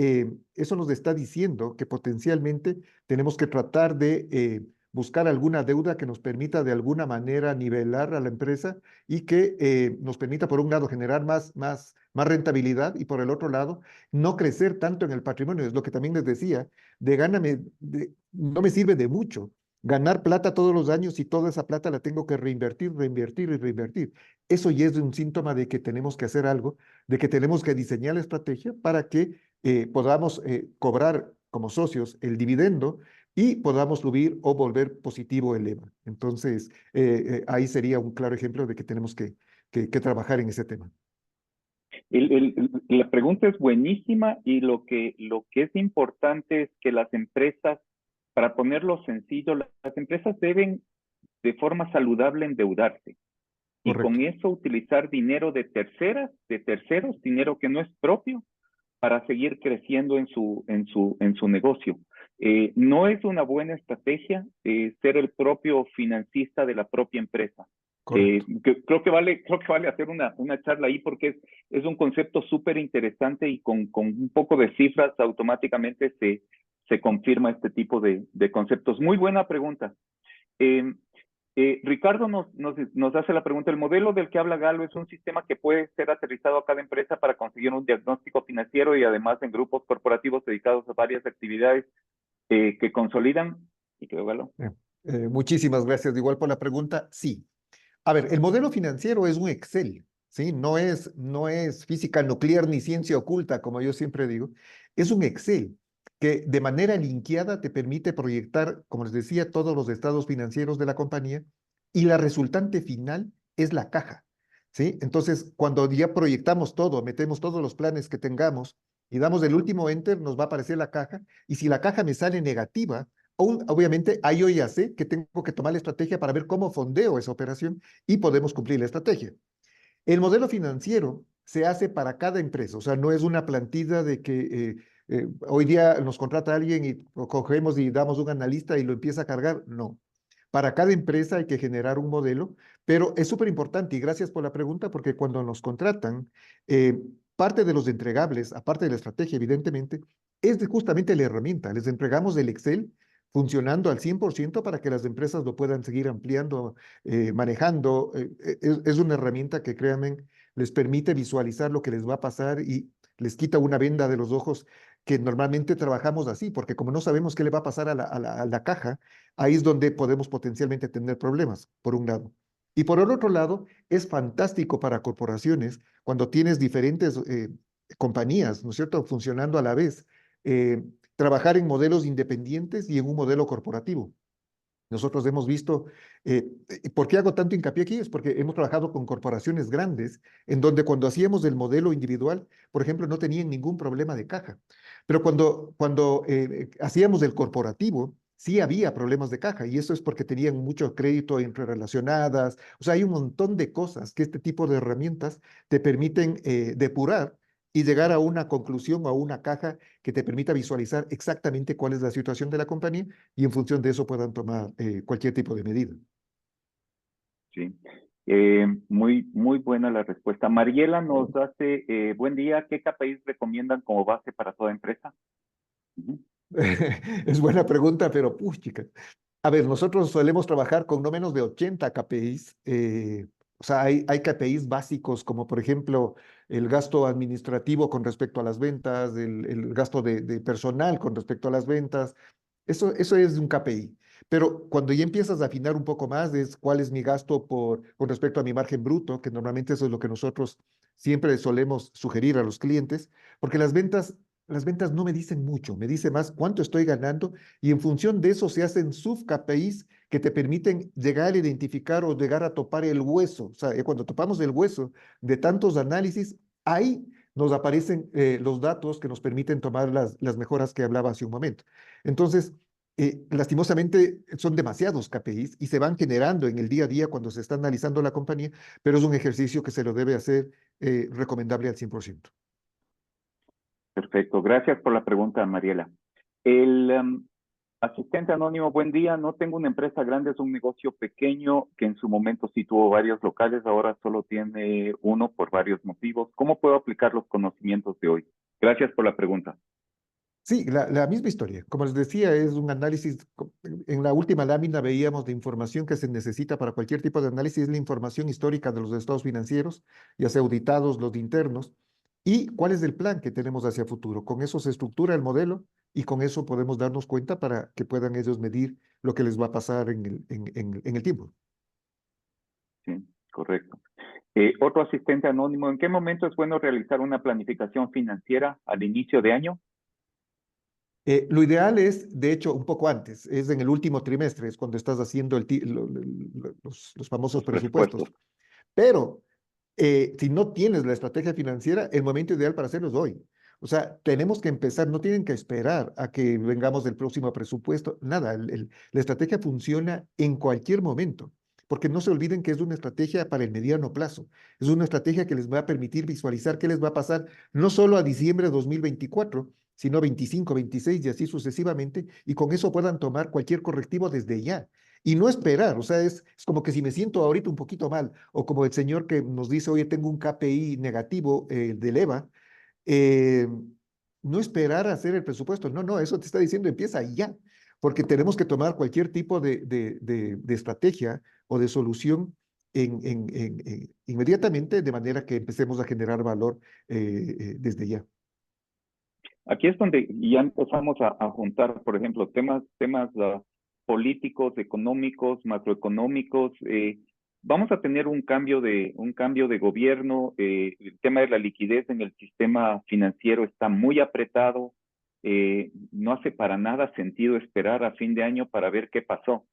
eso nos está diciendo que potencialmente tenemos que tratar de buscar alguna deuda que nos permita de alguna manera nivelar a la empresa y que nos permita, por un lado, generar más rentabilidad y por el otro lado, no crecer tanto en el patrimonio. Es lo que también les decía, no me sirve de mucho ganar plata todos los años y toda esa plata la tengo que reinvertir, reinvertir y reinvertir. Eso ya es un síntoma de que tenemos que hacer algo, de que tenemos que diseñar la estrategia para que podamos cobrar como socios el dividendo y podamos subir o volver positivo el EVA. Entonces, ahí sería un claro ejemplo de que tenemos que trabajar en ese tema. La pregunta es buenísima y lo que es importante es que las empresas, para ponerlo sencillo, las empresas deben de forma saludable endeudarse y Correcto. con eso utilizar dinero de terceros, dinero que no es propio, para seguir creciendo en su negocio. No es una buena estrategia ser el propio financista de la propia empresa. Correcto. Creo que vale hacer una charla ahí porque es un concepto súper interesante y con un poco de cifras automáticamente se confirma este tipo de conceptos. Muy buena pregunta. Eh, Ricardo nos hace la pregunta, ¿el modelo del que habla Galo es un sistema que puede ser aterrizado a cada empresa para conseguir un diagnóstico financiero y además en grupos corporativos dedicados a varias actividades que consolidan? Y creo, Galo. Muchísimas gracias. Igual por la pregunta. Sí. A ver, el modelo financiero es un Excel, ¿sí? No es física nuclear ni ciencia oculta, como yo siempre digo. Es un Excel que de manera linkeada te permite proyectar, como les decía, todos los estados financieros de la compañía y la resultante final es la caja, ¿sí? Entonces, cuando ya proyectamos todo, metemos todos los planes que tengamos y damos el último enter, nos va a aparecer la caja y si la caja me sale negativa, obviamente, ahí yo ya sé que tengo que tomar la estrategia para ver cómo fondeo esa operación y podemos cumplir la estrategia. El modelo financiero se hace para cada empresa, o sea, no es una plantilla de que hoy día nos contrata alguien y cogemos y damos un analista y lo empieza a cargar. No. Para cada empresa hay que generar un modelo, pero es súper importante y gracias por la pregunta porque cuando nos contratan, eh, parte de los entregables, aparte de la estrategia, evidentemente, es justamente la herramienta. Les entregamos el Excel funcionando al 100% para que las empresas lo puedan seguir ampliando, manejando. Es una herramienta que, créanme, les permite visualizar lo que les va a pasar y les quita una venda de los ojos que normalmente trabajamos así, porque como no sabemos qué le va a pasar a la caja, ahí es donde podemos potencialmente tener problemas, por un lado. Y por el otro lado, es fantástico para corporaciones cuando tienes diferentes compañías, ¿no es cierto?, funcionando a la vez. Trabajar en modelos independientes y en un modelo corporativo. Nosotros hemos visto, ¿por qué hago tanto hincapié aquí? Es porque hemos trabajado con corporaciones grandes en donde cuando hacíamos el modelo individual, por ejemplo, no tenían ningún problema de caja. Pero cuando hacíamos el corporativo, sí había problemas de caja y eso es porque tenían mucho crédito interrelacionadas. O sea, hay un montón de cosas que este tipo de herramientas te permiten depurar y llegar a una conclusión o a una caja que te permita visualizar exactamente cuál es la situación de la compañía y en función de eso puedan tomar cualquier tipo de medida. Sí. Muy buena la respuesta. Mariela nos hace, buen día, ¿qué KPIs recomiendan como base para toda empresa? Ujú. Es buena pregunta, pero chica. A ver, nosotros solemos trabajar con no menos de 80 KPIs. O sea, hay KPIs básicos como por ejemplo el gasto administrativo con respecto a las ventas, el gasto de personal con respecto a las ventas. Eso es un KPI. Pero cuando ya empiezas a afinar un poco más, es cuál es mi gasto con respecto a mi margen bruto, que normalmente eso es lo que nosotros siempre solemos sugerir a los clientes, porque las ventas no me dicen mucho, me dice más cuánto estoy ganando y en función de eso se hacen sub-KPIs que te permiten llegar a identificar o llegar a topar el hueso. O sea, cuando topamos el hueso de tantos análisis, ahí nos aparecen los datos que nos permiten tomar las mejoras que hablaba hace un momento. Entonces, lastimosamente son demasiados KPIs y se van generando en el día a día cuando se está analizando la compañía, pero es un ejercicio que se lo debe hacer recomendable al 100%. Perfecto, gracias por la pregunta, Mariela. El asistente anónimo, buen día, no tengo una empresa grande, es un negocio pequeño que en su momento sí tuvo varios locales, ahora solo tiene uno por varios motivos. ¿Cómo puedo aplicar los conocimientos de hoy? Gracias por la pregunta. Sí, la misma historia. Como les decía, es un análisis. En la última lámina veíamos la información que se necesita para cualquier tipo de análisis, es la información histórica de los estados financieros, ya sea auditados, los de internos, y cuál es el plan que tenemos hacia futuro. Con eso se estructura el modelo y con eso podemos darnos cuenta para que puedan ellos medir lo que les va a pasar en el tiempo. Sí, correcto. Otro asistente anónimo, ¿en qué momento es bueno realizar una planificación financiera al inicio de año? Lo ideal es, de hecho, un poco antes, es en el último trimestre, es cuando estás haciendo los famosos Los presupuestos. presupuestos. Pero si no tienes la estrategia financiera, el momento ideal para hacerlo es hoy. O sea, tenemos que empezar, no tienen que esperar a que vengamos del próximo presupuesto, nada, la estrategia funciona en cualquier momento, porque no se olviden que es una estrategia para el mediano plazo, es una estrategia que les va a permitir visualizar qué les va a pasar no solo a diciembre de 2024, sino 25, 26 y así sucesivamente, y con eso puedan tomar cualquier correctivo desde ya. Y no esperar, o sea, es como que si me siento ahorita un poquito mal, o como el señor que nos dice, oye, tengo un KPI negativo del EVA, eh, no esperar a hacer el presupuesto. No, no, eso te está diciendo, empieza ya, porque tenemos que tomar cualquier tipo de estrategia o de solución inmediatamente, de manera que empecemos a generar valor desde ya. Aquí es donde ya empezamos a juntar, por ejemplo, temas políticos, económicos, macroeconómicos. Vamos a tener un cambio de gobierno. El tema de la liquidez en el sistema financiero está muy apretado. No hace para nada sentido esperar a fin de año para ver qué pasó.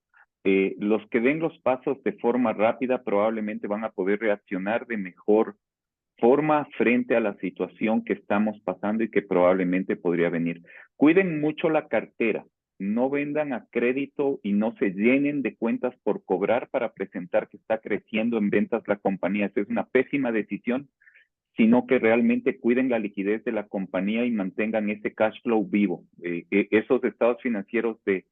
Los que den los pasos de forma rápida probablemente van a poder reaccionar de mejor forma frente a la situación que estamos pasando y que probablemente podría venir. Cuiden mucho la cartera, no vendan a crédito y no se llenen de cuentas por cobrar para presentar que está creciendo en ventas la compañía. Esa es una pésima decisión, sino que realmente cuiden la liquidez de la compañía y mantengan ese cash flow vivo. Esos estados financieros de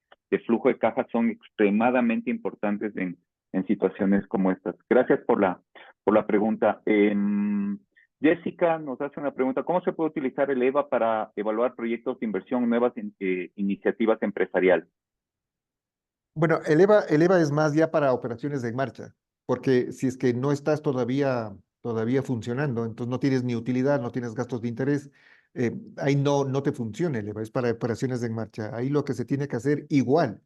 flujo de caja son extremadamente importantes en situaciones como estas. Gracias por la pregunta. Jessica nos hace una pregunta. ¿Cómo se puede utilizar el EVA para evaluar proyectos de inversión, nuevas iniciativas empresariales? Bueno, el EVA es más ya para operaciones en marcha, porque si es que no estás todavía funcionando, entonces no tienes ni utilidad, no tienes gastos de interés, ahí no te funciona el EVA, es para operaciones en marcha. Ahí lo que se tiene que hacer igual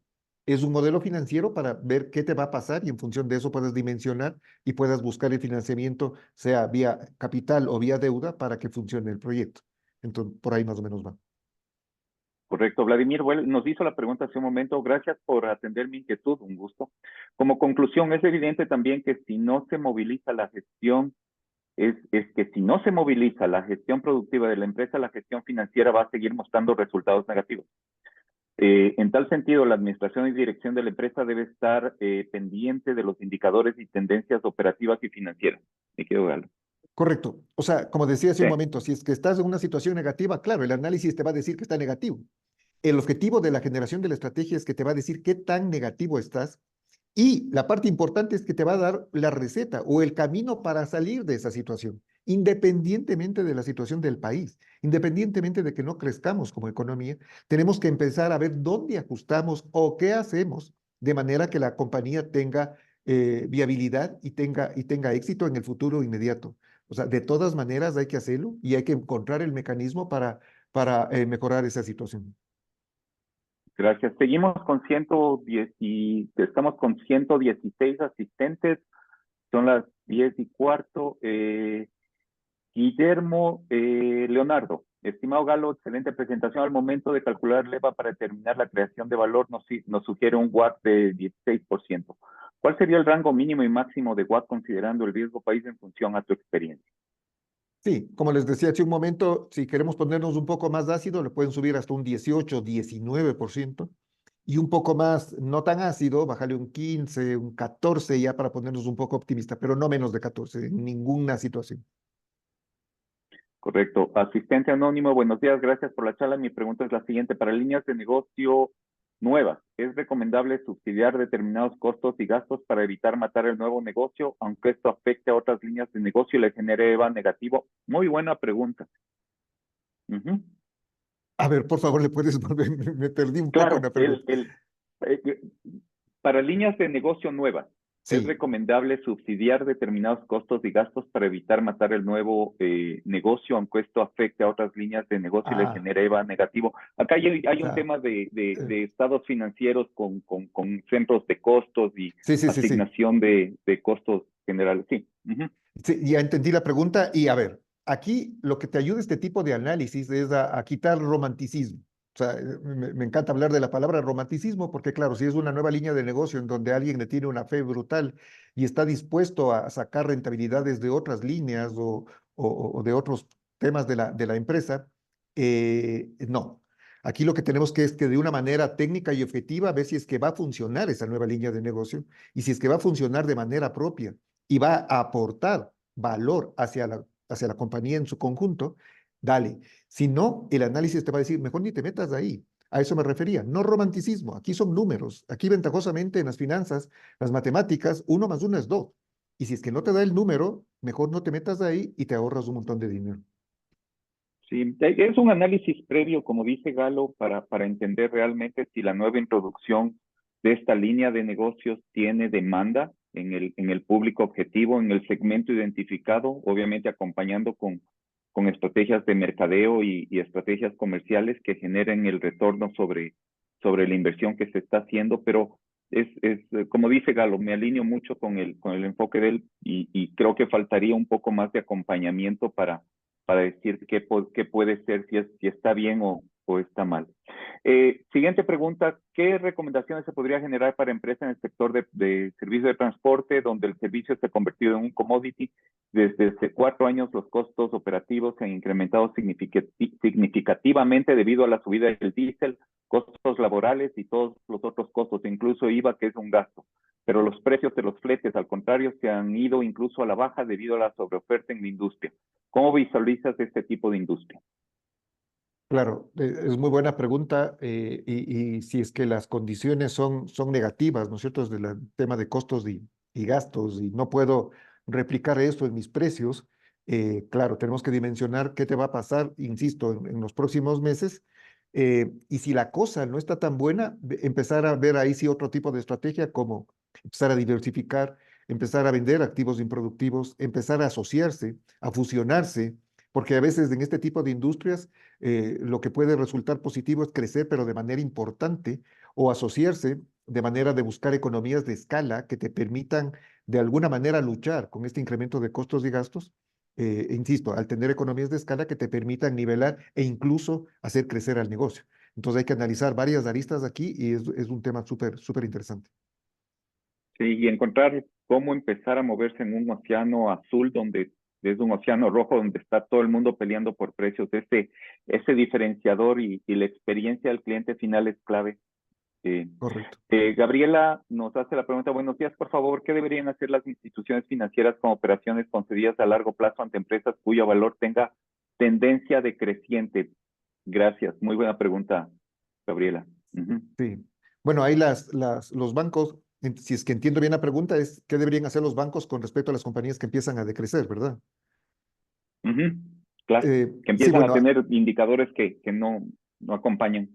es un modelo financiero para ver qué te va a pasar y en función de eso puedes dimensionar y puedas buscar el financiamiento, sea vía capital o vía deuda, para que funcione el proyecto. Entonces, por ahí más o menos va. Correcto. Vladimir nos hizo la pregunta hace un momento. Gracias por atender mi inquietud. Un gusto. Como conclusión, es evidente también que si no se moviliza la gestión, es que si no se moviliza la gestión productiva de la empresa, la gestión financiera va a seguir mostrando resultados negativos. En tal sentido, la administración y dirección de la empresa debe estar pendiente de los indicadores y tendencias operativas y financieras. Me quedo Galo. Correcto. O sea, como decía hace Sí, un momento, si es que estás en una situación negativa, claro, el análisis te va a decir que está negativo. El objetivo de la generación de la estrategia es que te va a decir qué tan negativo estás y la parte importante es que te va a dar la receta o el camino para salir de esa situación, independientemente de la situación del país, independientemente de que no crezcamos como economía, tenemos que empezar a ver dónde ajustamos o qué hacemos de manera que la compañía tenga viabilidad y tenga éxito en el futuro inmediato. O sea, de todas maneras hay que hacerlo y hay que encontrar el mecanismo para mejorar esa situación. gracias. Seguimos con 110 y estamos con 116 asistentes. Son las 10:15. Guillermo Leonardo, estimado Galo, excelente presentación. Al momento de calcular leva para determinar la creación de valor, nos sugiere un WACC de 16%. ¿Cuál sería el rango mínimo y máximo de WACC considerando el riesgo país en función a tu experiencia? Sí, como les decía hace un momento, si queremos ponernos un poco más ácido, le pueden subir hasta un 18, 19%, y un poco más, no tan ácido, bajarle un 15, un 14 ya para ponernos un poco optimista, pero no menos de 14 en ninguna situación. Correcto. Asistente anónimo, buenos días, gracias por la charla. Mi pregunta es la siguiente. Para líneas de negocio nuevas, ¿es recomendable subsidiar determinados costos y gastos para evitar matar el nuevo negocio, aunque esto afecte a otras líneas de negocio y le genere EVA negativo? Muy buena pregunta. Ujú. A ver, por favor, ¿le puedes volver? Me perdí un poco en Claro, la pregunta. eh, eh, para líneas de negocio nuevas, es Sí, recomendable subsidiar determinados costos y gastos para evitar matar el nuevo negocio, aunque esto afecte a otras líneas de negocio y le ah, genere EVA negativo. Acá hay un ya. tema eh, de estados financieros con centros de costos y Sí, sí, sí, sí. asignación de costos generales. Sí. Ujú. Sí, ya entendí la pregunta y a ver, aquí lo que te ayuda este tipo de análisis es a quitar romanticismo. O sea, me encanta hablar de la palabra romanticismo porque claro, si es una nueva línea de negocio en donde alguien le tiene una fe brutal y está dispuesto a sacar rentabilidades de otras líneas o de otros temas de la empresa, no. Aquí lo que tenemos que es que de una manera técnica y objetiva ver si es que va a funcionar esa nueva línea de negocio y si es que va a funcionar de manera propia y va a aportar valor hacia la compañía en su conjunto, dale. Si no, el análisis te va a decir, mejor ni te metas ahí. A eso me refería, no romanticismo, aquí son números, aquí ventajosamente en las finanzas, las matemáticas, uno más uno es dos. Y si es que no te da el número, mejor no te metas ahí y te ahorras un montón de dinero. Sí, es un análisis previo, como dice Galo, para entender realmente si la nueva introducción de esta línea de negocios tiene demanda en el público objetivo, en el segmento identificado, obviamente acompañando con estrategias de mercadeo y estrategias comerciales que generen el retorno sobre la inversión que se está haciendo, pero como dice Galo, me alineo mucho con el enfoque de él y creo que faltaría un poco más de acompañamiento para decir qué puede ser, si está bien o está mal. Siguiente pregunta, ¿qué recomendaciones se podría generar para empresas en el sector de servicio de transporte, donde el servicio se ha convertido en un commodity? Desde hace 4 años los costos operativos se han incrementado significativamente debido a la subida del diésel, costos laborales y todos los otros costos, incluso IVA, que es un gasto. Pero los precios de los fletes, al contrario, se han ido incluso a la baja debido a la sobreoferta en la industria. ¿Cómo visualizas este tipo de industria? Claro, es muy buena pregunta y si es que las condiciones son negativas, ¿no es cierto? Desde el tema de costos y gastos y no puedo replicar eso en mis precios, claro, tenemos que dimensionar qué te va a pasar, insisto, en los próximos meses. Y si la cosa no está tan buena, empezar a ver ahí sí otro tipo de estrategia como empezar a diversificar, empezar a vender activos improductivos, empezar a asociarse, a fusionarse, porque a veces en este tipo de industrias lo que puede resultar positivo es crecer, pero de manera importante, o asociarse de manera de buscar economías de escala que te permitan de alguna manera luchar con este incremento de costos y gastos. Insisto, al tener economías de escala que te permitan nivelar e incluso hacer crecer al negocio. Entonces hay que analizar varias aristas aquí y es un tema súper, súper interesante. Sí, y encontrar cómo empezar a moverse en un océano azul donde es un océano rojo donde está todo el mundo peleando por precios. Ese diferenciador y la experiencia del cliente final es clave. Eh, Correcto. Gabriela nos hace la pregunta, buenos días, por favor, ¿qué deberían hacer las instituciones financieras con operaciones concedidas a largo plazo ante empresas cuyo valor tenga tendencia decreciente? Gracias, muy buena pregunta, Gabriela. Ujú. Sí. Bueno, ahí los bancos, si es que entiendo bien la pregunta, es qué deberían hacer los bancos con respecto a las compañías que empiezan a decrecer, ¿verdad? Ujú. Claro, que Sí, empiezan a bueno, tener indicadores que no acompañan.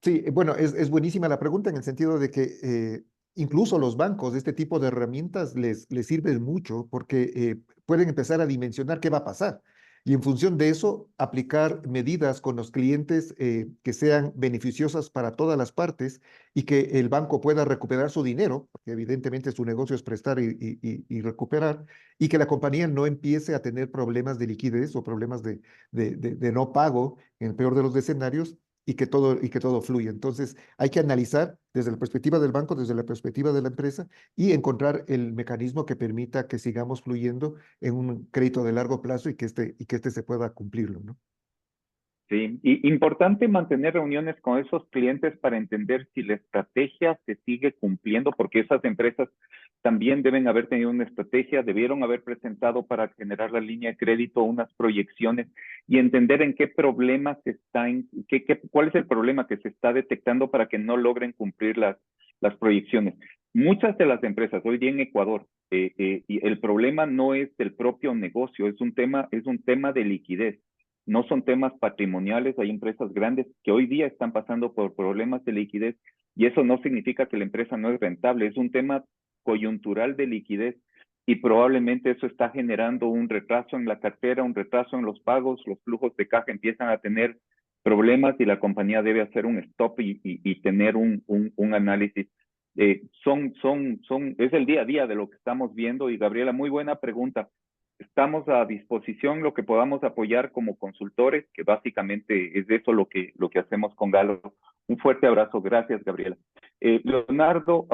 sí, bueno, es buenísima la pregunta en el sentido de que incluso los bancos de este tipo de herramientas les sirven mucho porque pueden empezar a dimensionar qué va a pasar y en función de eso aplicar medidas con los clientes que sean beneficiosas para todas las partes y que el banco pueda recuperar su dinero, porque evidentemente su negocio es prestar y recuperar, y que la compañía no empiece a tener problemas de liquidez o problemas de no pago en el peor de los escenarios y que todo fluya. Entonces, hay que analizar desde la perspectiva del banco, desde la perspectiva de la empresa y encontrar el mecanismo que permita que sigamos fluyendo en un crédito de largo plazo y que este se pueda cumplirlo, ¿no? Sí, y importante mantener reuniones con esos clientes para entender si la estrategia se sigue cumpliendo, porque esas empresas también deben haber tenido una estrategia, debieron haber presentado para generar la línea de crédito unas proyecciones y entender en qué problema se está, cuál es el problema que se está detectando para que no logren cumplir las proyecciones. Muchas de las empresas hoy día en Ecuador, y el problema no es del propio negocio, es un tema de liquidez, no son temas patrimoniales. Hay empresas grandes que hoy día están pasando por problemas de liquidez y eso no significa que la empresa no es rentable, es un tema coyuntural de liquidez y probablemente eso está generando un retraso en la cartera, un retraso en los pagos, los flujos de caja empiezan a tener problemas y la compañía debe hacer un stop y tener un análisis. Es el día a día de lo que estamos viendo y Gabriela, muy buena pregunta. Estamos a disposición lo que podamos apoyar como consultores, que básicamente es eso lo que hacemos con Galo. Un fuerte abrazo. Gracias, Gabriela. Leonardo,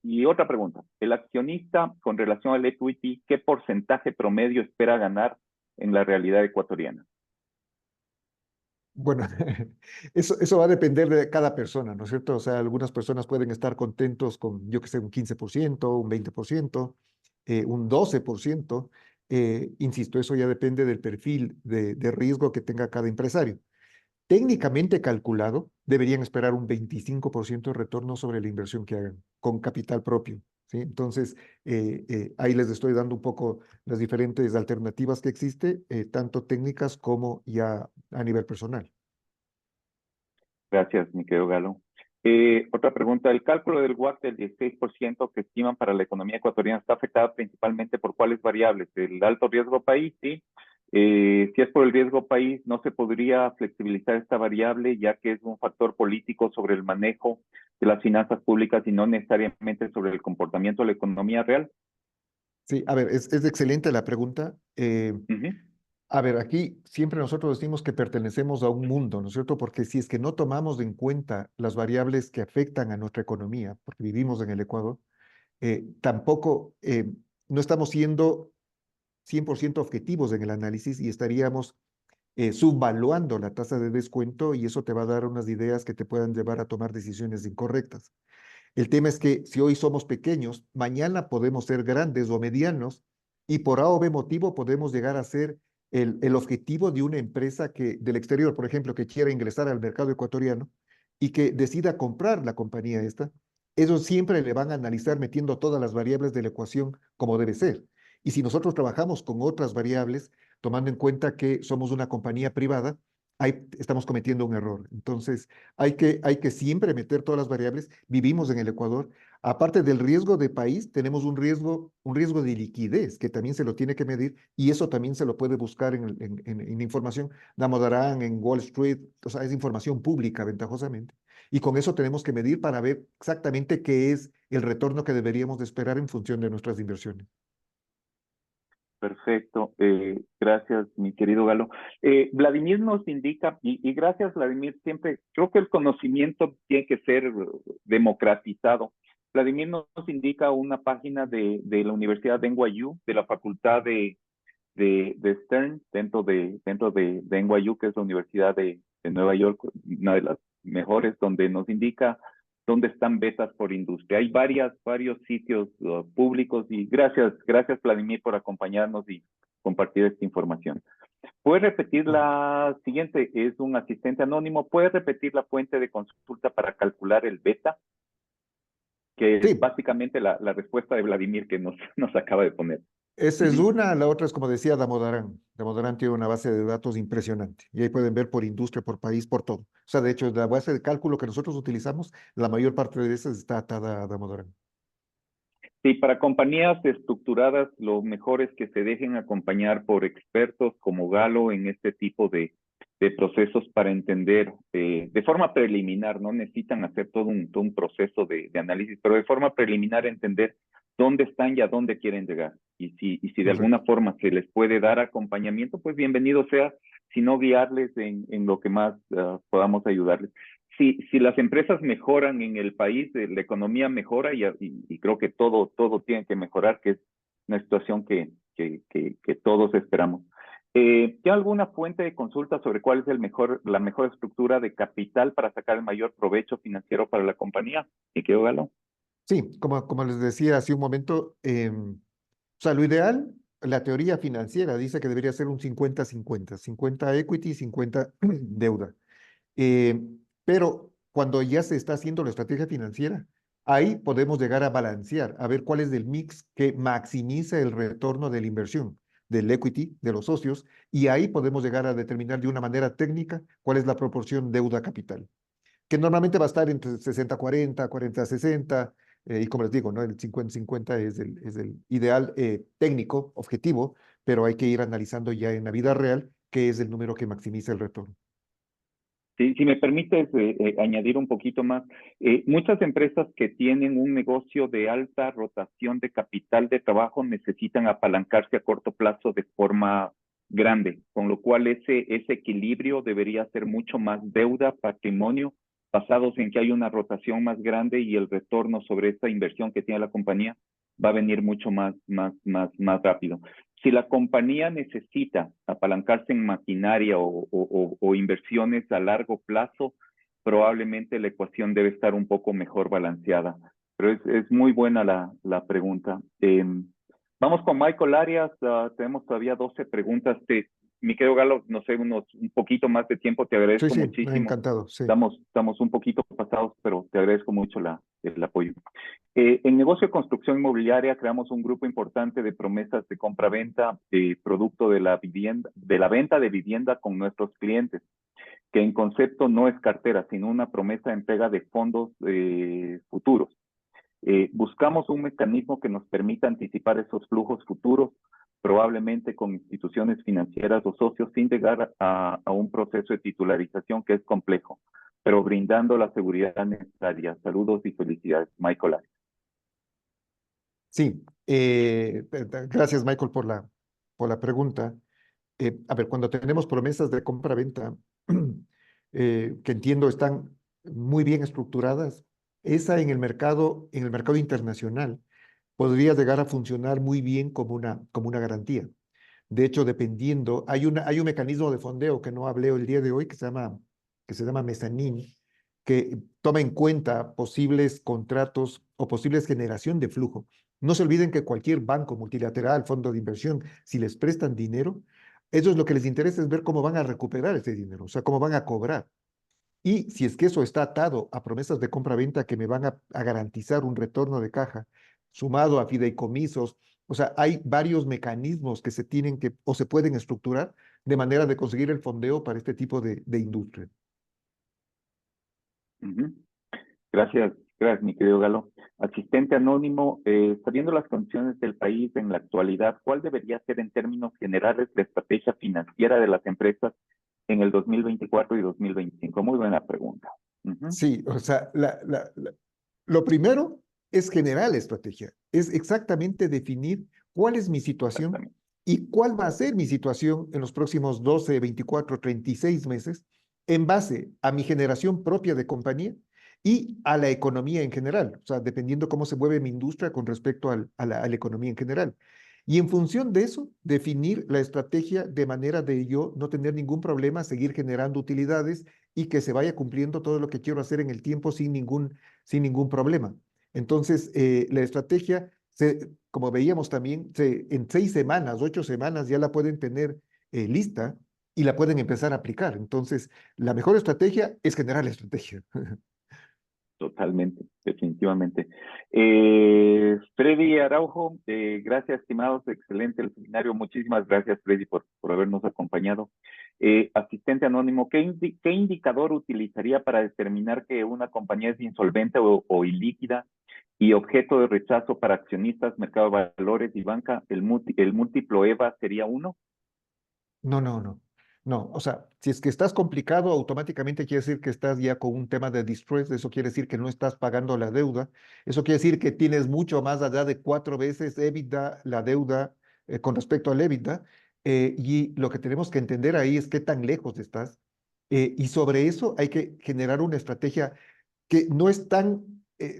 y otra pregunta. El accionista con relación al equity, ¿qué porcentaje promedio espera ganar en la realidad ecuatoriana? Bueno, eso va a depender de cada persona, ¿no es cierto? O sea, algunas personas pueden estar contentos con, yo que sé, un 15%, un 20%, un 12%. Insisto, eso ya depende del perfil de riesgo que tenga cada empresario. Técnicamente calculado, deberían esperar un 25% de retorno sobre la inversión que hagan con capital propio, ¿sí? Entonces, ahí les estoy dando un poco las diferentes alternativas que existe, tanto técnicas como ya a nivel personal. Gracias, mi querido Galo. Otra pregunta. El cálculo del WACC del 16% que estiman para la economía ecuatoriana está afectada principalmente por cuáles variables. El alto riesgo país, sí. Si es por el riesgo país, no se podría flexibilizar esta variable, ya que es un factor político sobre el manejo de las finanzas públicas y no necesariamente sobre el comportamiento de la economía real. Sí, a ver, es excelente la pregunta. Ujú. A ver, aquí siempre nosotros decimos que pertenecemos a un mundo, ¿no es cierto? Porque si es que no tomamos en cuenta las variables que afectan a nuestra economía, porque vivimos en el Ecuador, tampoco no estamos siendo 100% objetivos en el análisis y estaríamos subvaluando la tasa de descuento y eso te va a dar unas ideas que te puedan llevar a tomar decisiones incorrectas. El tema es que si hoy somos pequeños, mañana podemos ser grandes o medianos y por A o B motivo podemos llegar a ser el objetivo de una empresa que del exterior, por ejemplo, que quiera ingresar al mercado ecuatoriano y que decida comprar la compañía esta. Ellos siempre le van a analizar metiendo todas las variables de la ecuación como debe ser. Y si nosotros trabajamos con otras variables, tomando en cuenta que somos una compañía privada, ahí estamos cometiendo un error. Entonces, hay que siempre meter todas las variables. Vivimos en el Ecuador. Aparte del riesgo de país, tenemos un riesgo de liquidez que también se lo tiene que medir y eso también se lo puede buscar en información. Damodaran, en Wall Street, o sea, es información pública ventajosamente. Y con eso tenemos que medir para ver exactamente qué es el retorno que deberíamos de esperar en función de nuestras inversiones. Perfecto, gracias, mi querido Galo. Vladimir nos indica, y gracias, Vladimir, siempre creo que el conocimiento tiene que ser democratizado. Vladimir nos indica una página de la Universidad de NYU, de la Facultad de Stern dentro de NYU, que es la Universidad de Nueva York, una de las mejores, donde nos indica dónde están betas por industria. Hay varios sitios públicos y gracias, Vladimir, por acompañarnos y compartir esta información. ¿Puedes repetir la siguiente? Es un asistente anónimo. ¿Puedes repetir la fuente de consulta para calcular el beta? Que es Sí, básicamente la respuesta de Vladimir que nos acaba de poner. esa es Ujú. una, la otra es como decía Damodaran. Damodaran tiene una base de datos impresionante y ahí pueden ver por industria, por país, por todo. O sea, de hecho, la base de cálculo que nosotros utilizamos, la mayor parte de esas está atada a Damodaran. Sí, para compañías estructuradas, lo mejor es que se dejen acompañar por expertos como Galo en este tipo de procesos para entender de forma preliminar, no necesitan hacer todo un proceso de análisis, pero de forma preliminar entender dónde están y a dónde quieren llegar. Y si de alguna Correcto. forma se les puede dar acompañamiento, pues bienvenido sea, si no guiarles en lo que más podamos ayudarles. Si las empresas mejoran en el país, la economía mejora y creo que todo tiene que mejorar, que es una situación que todos esperamos. ¿Tiene alguna fuente de consulta sobre cuál es la mejor estructura de capital para sacar el mayor provecho financiero para la compañía? ¿Me quedo, Galo? Sí, como les decía hace un momento, o sea, lo ideal, la teoría financiera dice que debería ser un 50-50, 50 equity, 50 deuda. Eh, pero cuando ya se está haciendo la estrategia financiera, ahí podemos llegar a balancear, a ver cuál es el mix que maximiza el retorno de la inversión, del equity, de los socios, y ahí podemos llegar a determinar de una manera técnica cuál es la proporción deuda-capital, que normalmente va a estar entre 60-40, 40-60, y como les digo, ¿no? El 50-50 es el ideal técnico, objetivo, pero hay que ir analizando ya en la vida real qué es el número que maximiza el retorno. Si me permites añadir un poquito más, muchas empresas que tienen un negocio de alta rotación de capital de trabajo necesitan apalancarse a corto plazo de forma grande, con lo cual ese equilibrio debería ser mucho más deuda, patrimonio, basados en que hay una rotación más grande y el retorno sobre esta inversión que tiene la compañía va a venir mucho más rápido. Si la compañía necesita apalancarse en maquinaria o inversiones a largo plazo, probablemente la ecuación debe estar un poco mejor balanceada. Pero es muy buena la pregunta. Vamos con Michael Arias. Tenemos todavía 12 preguntas. Mi querido Galo, no sé, un poquito más de tiempo. Te Sí, agradezco sí, me ha muchísimo. encantado, sí. Estamos un poquito pasados, pero te agradezco mucho el apoyo. En negocio de construcción inmobiliaria creamos un grupo importante de promesas de compra-venta, producto de la venta de vivienda con nuestros clientes, que en concepto no es cartera, sino una promesa de entrega de fondos futuros. Buscamos un mecanismo que nos permita anticipar esos flujos futuros, probablemente con instituciones financieras o socios, sin llegar a un proceso de titularización que es complejo, pero brindando la seguridad necesaria. Saludos y felicidades, Michael. Sí, gracias Michael por la pregunta. A ver, cuando tenemos promesas de compra-venta, que entiendo están muy bien estructuradas, esa en el mercado internacional, podría llegar a funcionar muy bien como una garantía. De hecho, dependiendo, hay un mecanismo de fondeo que no hablé el día de hoy que se llama mezzanine, que toma en cuenta posibles contratos o posibles generación de flujo. No se olviden que cualquier banco multilateral, fondo de inversión, si les prestan dinero, ellos lo que les interesa es ver cómo van a recuperar ese dinero, o sea, cómo van a cobrar. Y si es que eso está atado a promesas de compra-venta que me van a garantizar un retorno de caja, sumado a fideicomisos, o sea, hay varios mecanismos que se tienen que o se pueden estructurar de manera de conseguir el fondeo para este tipo de industria. Ujú. Gracias, mi querido Galo. Asistente anónimo, sabiendo las condiciones del país en la actualidad, ¿cuál debería ser en términos generales la estrategia financiera de las empresas en el 2024 y 2025? Muy buena pregunta. Ujú. Sí, o sea, lo primero es generar la estrategia, es exactamente definir cuál es mi situación Exactamente. y cuál va a ser mi situación en los próximos 12, 24, 36 meses en base a mi generación propia de compañía y a la economía en general, o sea, dependiendo cómo se mueve mi industria con respecto a la economía en general. Y en función de eso, definir la estrategia de manera de yo no tener ningún problema, seguir generando utilidades y que se vaya cumpliendo todo lo que quiero hacer en el tiempo sin ningún problema. Entonces, la estrategia, como veíamos también, en 6 semanas, 8 semanas ya la pueden tener lista y la pueden empezar a aplicar. Entonces, la mejor estrategia es generar la estrategia. Totalmente, definitivamente. Freddy Araujo, gracias, estimados, excelente el seminario. Muchísimas gracias, Freddy, por habernos acompañado. Asistente anónimo, ¿qué indicador utilizaría para determinar que una compañía es insolvente o ilíquida y objeto de rechazo para accionistas, mercado de valores y banca? ¿El múltiplo EVA sería uno? No, no, no. No, o sea, si es que estás complicado, automáticamente quiere decir que estás ya con un tema de distress, eso quiere decir que no estás pagando la deuda, eso quiere decir que tienes mucho más allá de 4 veces EBITDA, la deuda con respecto al EBITDA, y lo que tenemos que entender ahí es qué tan lejos estás, y sobre eso hay que generar una estrategia que no es tan,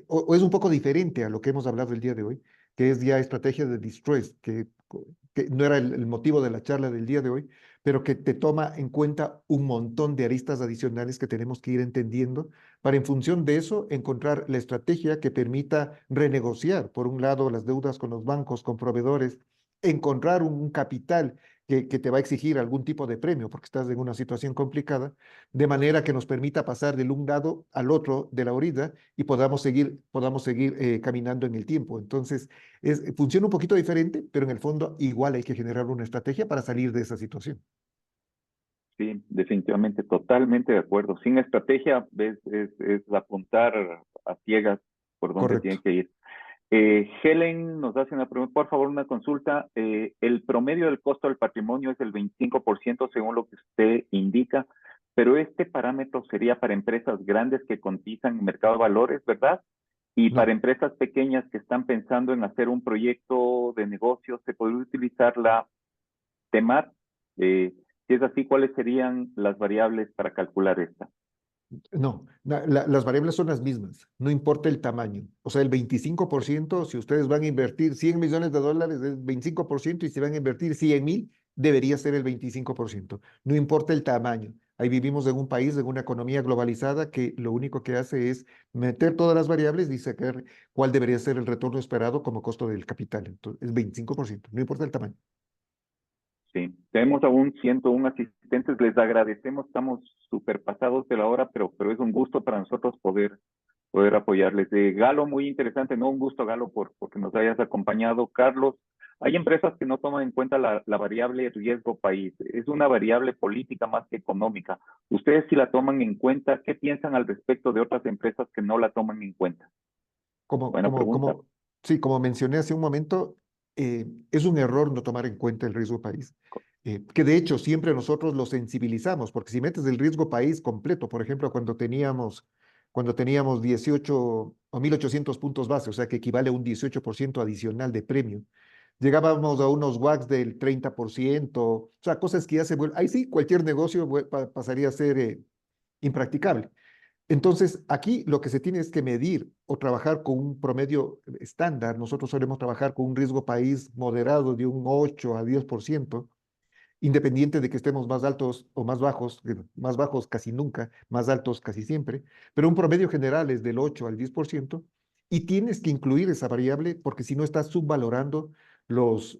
o es un poco diferente a lo que hemos hablado el día de hoy, que es ya estrategia de distress, que no era el motivo de la charla del día de hoy, pero que te toma en cuenta un montón de aristas adicionales que tenemos que ir entendiendo para en función de eso encontrar la estrategia que permita renegociar, por un lado, las deudas con los bancos, con proveedores, encontrar un capital que te va a exigir algún tipo de premio porque estás en una situación complicada, de manera que nos permita pasar del un lado al otro de la orilla y podamos seguir caminando en el tiempo. Entonces, funciona un poquito diferente, pero en el fondo igual hay que generar una estrategia para salir de esa situación. Sí, definitivamente, totalmente de acuerdo. Sin estrategia es apuntar a ciegas por dónde Correcto. tiene que ir. Helen nos hace una pregunta, por favor, una consulta. El promedio del costo del patrimonio es el 25% según lo que usted indica, pero este parámetro sería para empresas grandes que cotizan en mercado de valores, ¿verdad? Y para No, empresas pequeñas que están pensando en hacer un proyecto de negocio, ¿se podría utilizar la TEMAT? Si es así, ¿cuáles serían las variables para calcular esta? no, las variables son las mismas, no importa el tamaño. O sea, el 25%, si ustedes van a invertir $100 millones, es 25%, y si van a invertir 100,000, debería ser el 25%. No importa el tamaño. Ahí vivimos en un país, en una economía globalizada que lo único que hace es meter todas las variables y sacar cuál debería ser el retorno esperado como costo del capital. Entonces, es 25%, no importa el tamaño. Sí, tenemos aún 101 asistentes, les agradecemos, estamos súper pasados de la hora, pero es un gusto para nosotros poder apoyarles. Galo, muy interesante, no un gusto, Galo, porque nos hayas acompañado. Carlos, hay empresas que no toman en cuenta la variable riesgo país, es una variable política más que económica. Ustedes si la toman en cuenta, ¿qué piensan al respecto de otras empresas que no la toman en cuenta? Como, Buena como, pregunta. como, sí, como mencioné hace un momento, es un error no tomar en cuenta el riesgo país, que de hecho siempre nosotros lo sensibilizamos, porque si metes el riesgo país completo, por ejemplo, cuando teníamos 18 o 1.800 puntos base, o sea, que equivale a un 18% adicional de premio, llegábamos a unos WACs del 30%, o sea, cosas que ya se vuelven, ahí sí, cualquier negocio pasaría a ser impracticable. Entonces, aquí lo que se tiene es que medir o trabajar con un promedio estándar. Nosotros solemos trabajar con un riesgo país moderado de un 8 a 10%, independiente de que estemos más altos o más bajos casi nunca, más altos casi siempre, pero un promedio general es del 8 al 10%, y tienes que incluir esa variable porque si no estás subvalorando los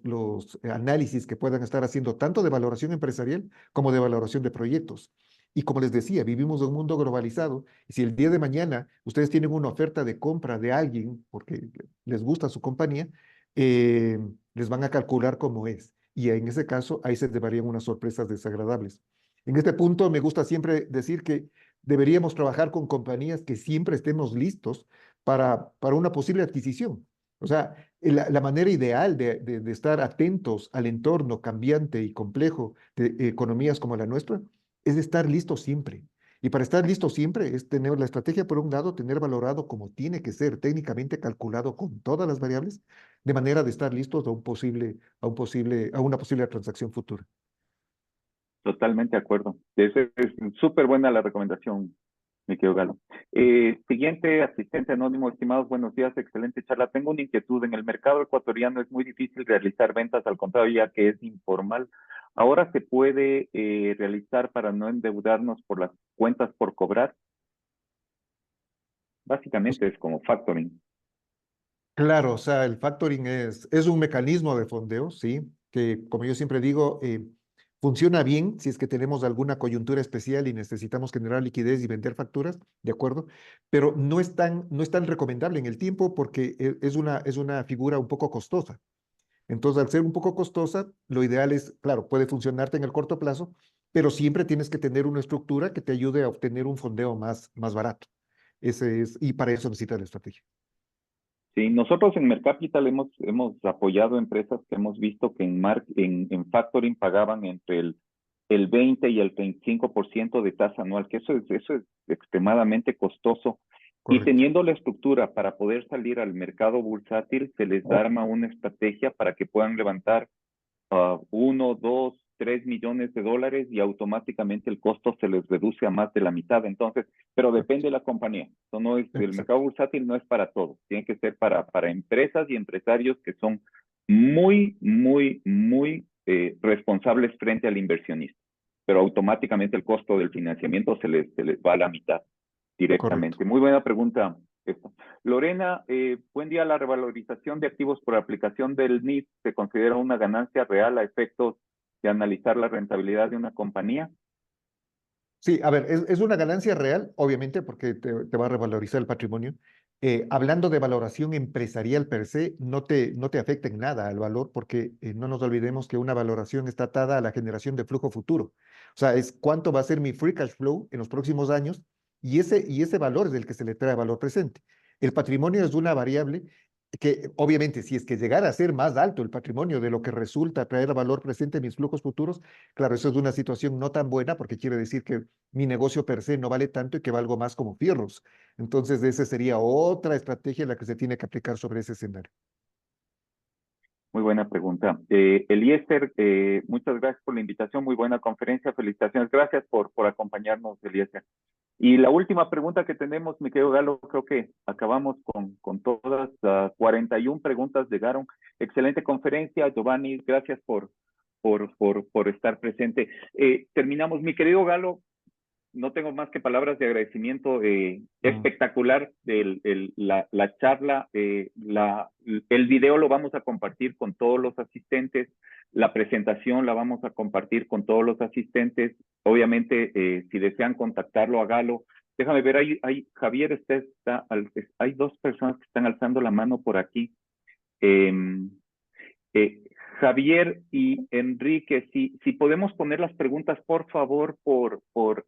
análisis que puedan estar haciendo tanto de valoración empresarial como de valoración de proyectos. Y como les decía, vivimos en un mundo globalizado, y si el día de mañana ustedes tienen una oferta de compra de alguien porque les gusta su compañía, eh, les van a calcular cómo es. Y en ese caso, ahí se llevarían unas sorpresas desagradables. En este punto, me gusta siempre decir que deberíamos trabajar con compañías que siempre estemos listos para una posible adquisición. O sea, la manera ideal de estar atentos al entorno cambiante y complejo de economías como la nuestra es estar listos siempre. Y para estar listo siempre es tener la estrategia, por un lado, tener valorado como tiene que ser técnicamente calculado con todas las variables, de manera de estar listos a una posible transacción futura. Totalmente de acuerdo. Es súper buena la recomendación, Me quedo Galo. Siguiente asistente anónimo, estimados, buenos días, excelente charla. Tengo una inquietud. En el mercado ecuatoriano es muy difícil realizar ventas al contado ya que es informal. Ahora se puede realizar para no endeudarnos por las cuentas por cobrar. Pues, Básicamente es como factoring. claro, o sea, el factoring es un mecanismo de fondeo, ¿sí? Que, como yo siempre digo, funciona bien si es que tenemos alguna coyuntura especial y necesitamos generar liquidez y vender facturas, ¿de acuerdo? Pero no es tan recomendable en el tiempo porque es una figura un poco costosa. Entonces, al ser un poco costosa, lo ideal es, claro, puede funcionarte en el corto plazo, pero siempre tienes que tener una estructura que te ayude a obtener un fondeo más barato. Y para eso necesitas la estrategia. Sí, nosotros en Mercapital hemos apoyado empresas que hemos visto que en factoring pagaban entre el 20 y el 35% de tasa anual, que eso es extremadamente costoso. Y Correcto. teniendo la estructura para poder salir al mercado bursátil, se les arma una estrategia para que puedan levantar 1, 2, 3 millones de dólares y automáticamente el costo se les reduce a más de la mitad. Entonces, pero depende de la compañía. Eso no es, el mercado Exacto. bursátil no es para todos. Tiene que ser para empresas y empresarios que son muy, muy, muy responsables frente al inversionista. Pero automáticamente el costo del financiamiento se les va a la mitad Correcto. directamente. Muy buena pregunta. Esta. Lorena, buen día. La revalorización de activos por aplicación del NIF se considera una ganancia real a efectos de analizar la rentabilidad de una compañía. Sí, a ver, es una ganancia real, obviamente, porque te va a revalorizar el patrimonio. Hablando de valoración empresarial per se, no te afecta en nada al valor, porque no nos olvidemos que una valoración está atada a la generación de flujo futuro. O sea, es cuánto va a ser mi free cash flow en los próximos años y ese valor es el que se le trae valor presente. El patrimonio es una variable que, obviamente, si es que llegara a ser más alto el patrimonio de lo que resulta traer valor presente en mis flujos futuros, claro, eso es una situación no tan buena porque quiere decir que mi negocio per se no vale tanto y que valgo más como fierros. Entonces, esa sería otra estrategia en la que se tiene que aplicar sobre ese escenario. Muy buena pregunta. Eliezer, muchas gracias por la invitación. Muy buena conferencia. Felicitaciones. Gracias por acompañarnos, Eliezer. Y la última pregunta que tenemos, mi querido Galo, creo que acabamos con todas. 41 preguntas llegaron. Excelente conferencia, Giovanni. Gracias por estar presente. Terminamos. Mi querido Galo, no tengo más que palabras de agradecimiento. Mm, Espectacular la charla. El video lo vamos a compartir con todos los asistentes. La presentación la vamos a compartir con todos los asistentes. Obviamente, si desean contactarlo, hágalo. Déjame ver, Javier hay dos personas que están alzando la mano por aquí. Eh, eh, Javier y Enrique, si podemos poner las preguntas, por favor,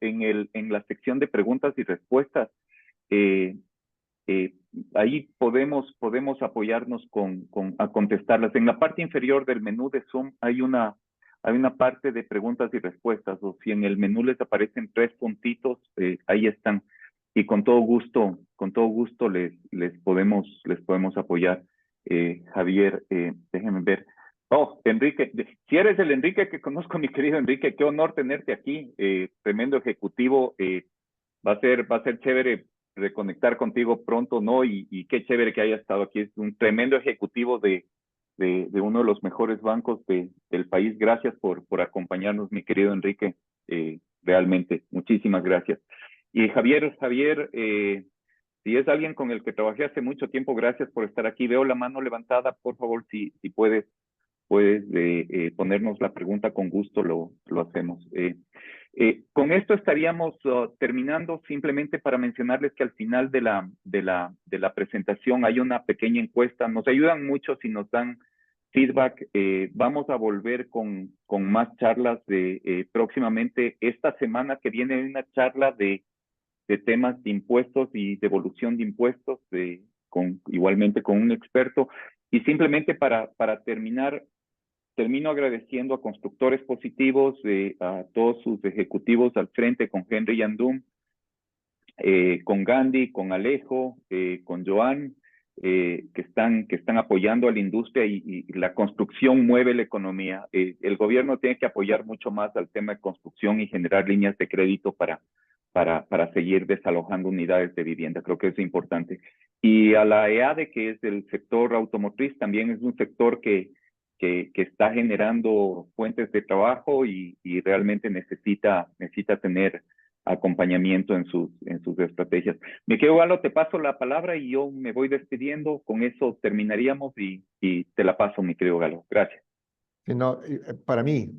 en la sección de preguntas y respuestas. Eh, eh, Ahí podemos apoyarnos a contestarlas. En la parte inferior del menú de Zoom hay una parte de preguntas y respuestas, o si en el menú les aparecen tres puntitos, ahí están. Y con todo gusto les podemos apoyar. Javier, déjenme ver. Oh, Enrique, si eres el Enrique que conozco, mi querido Enrique, qué honor tenerte aquí. Tremendo ejecutivo. Va a ser chévere reconectar contigo pronto, ¿no? Y qué chévere que haya estado aquí. Es un tremendo ejecutivo de uno de los mejores bancos del país. Gracias por acompañarnos, mi querido Enrique. Realmente, muchísimas gracias. Y Javier, si es alguien con el que trabajé hace mucho tiempo, gracias por estar aquí. Veo la mano levantada, por favor, si puedes ponernos la pregunta con gusto, lo hacemos. Con esto estaríamos terminando, simplemente para mencionarles que al final de la presentación hay una pequeña encuesta. Nos ayudan mucho si nos dan feedback. Vamos a volver con más charlas próximamente. Esta semana que viene hay una charla de temas de impuestos y devolución de impuestos, igualmente con un experto. Y simplemente para terminar, termino agradeciendo a Constructores Positivos, a todos sus ejecutivos al frente, con Henry Yandum, con Gandhi, con Alejo, con Joan, que están apoyando a la industria y la construcción mueve la economía. El gobierno tiene que apoyar mucho más al tema de construcción y generar líneas de crédito para seguir desalojando unidades de vivienda. Creo que es importante. Y a la EADE, que es el sector automotriz, también es un sector que está generando fuentes de trabajo y realmente necesita tener acompañamiento en sus estrategias. Mi querido Galo, te paso la palabra y yo me voy despidiendo. Con eso terminaríamos y te la paso, mi querido Galo. Gracias. No, para mí,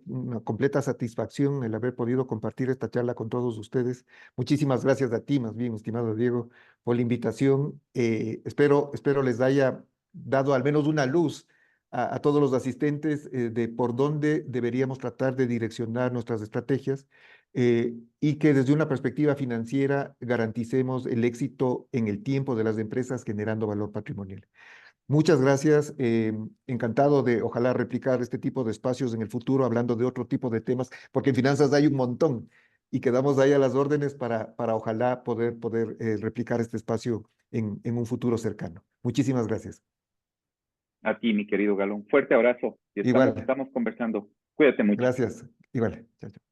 una completa satisfacción el haber podido compartir esta charla con todos ustedes. Muchísimas gracias a ti, más bien, estimado Diego, por la invitación. Espero les haya dado al menos una luz a todos los asistentes de por dónde deberíamos tratar de direccionar nuestras estrategias y que desde una perspectiva financiera garanticemos el éxito en el tiempo de las empresas generando valor patrimonial. Muchas gracias. Encantado de, ojalá, replicar este tipo de espacios en el futuro, hablando de otro tipo de temas, porque en finanzas hay un montón y quedamos ahí a las órdenes para ojalá poder replicar este espacio en un futuro cercano. Muchísimas gracias. A ti, mi querido Galo. Un fuerte abrazo y Igual, estamos conversando. Cuídate mucho. gracias. Igual. Chao, chao.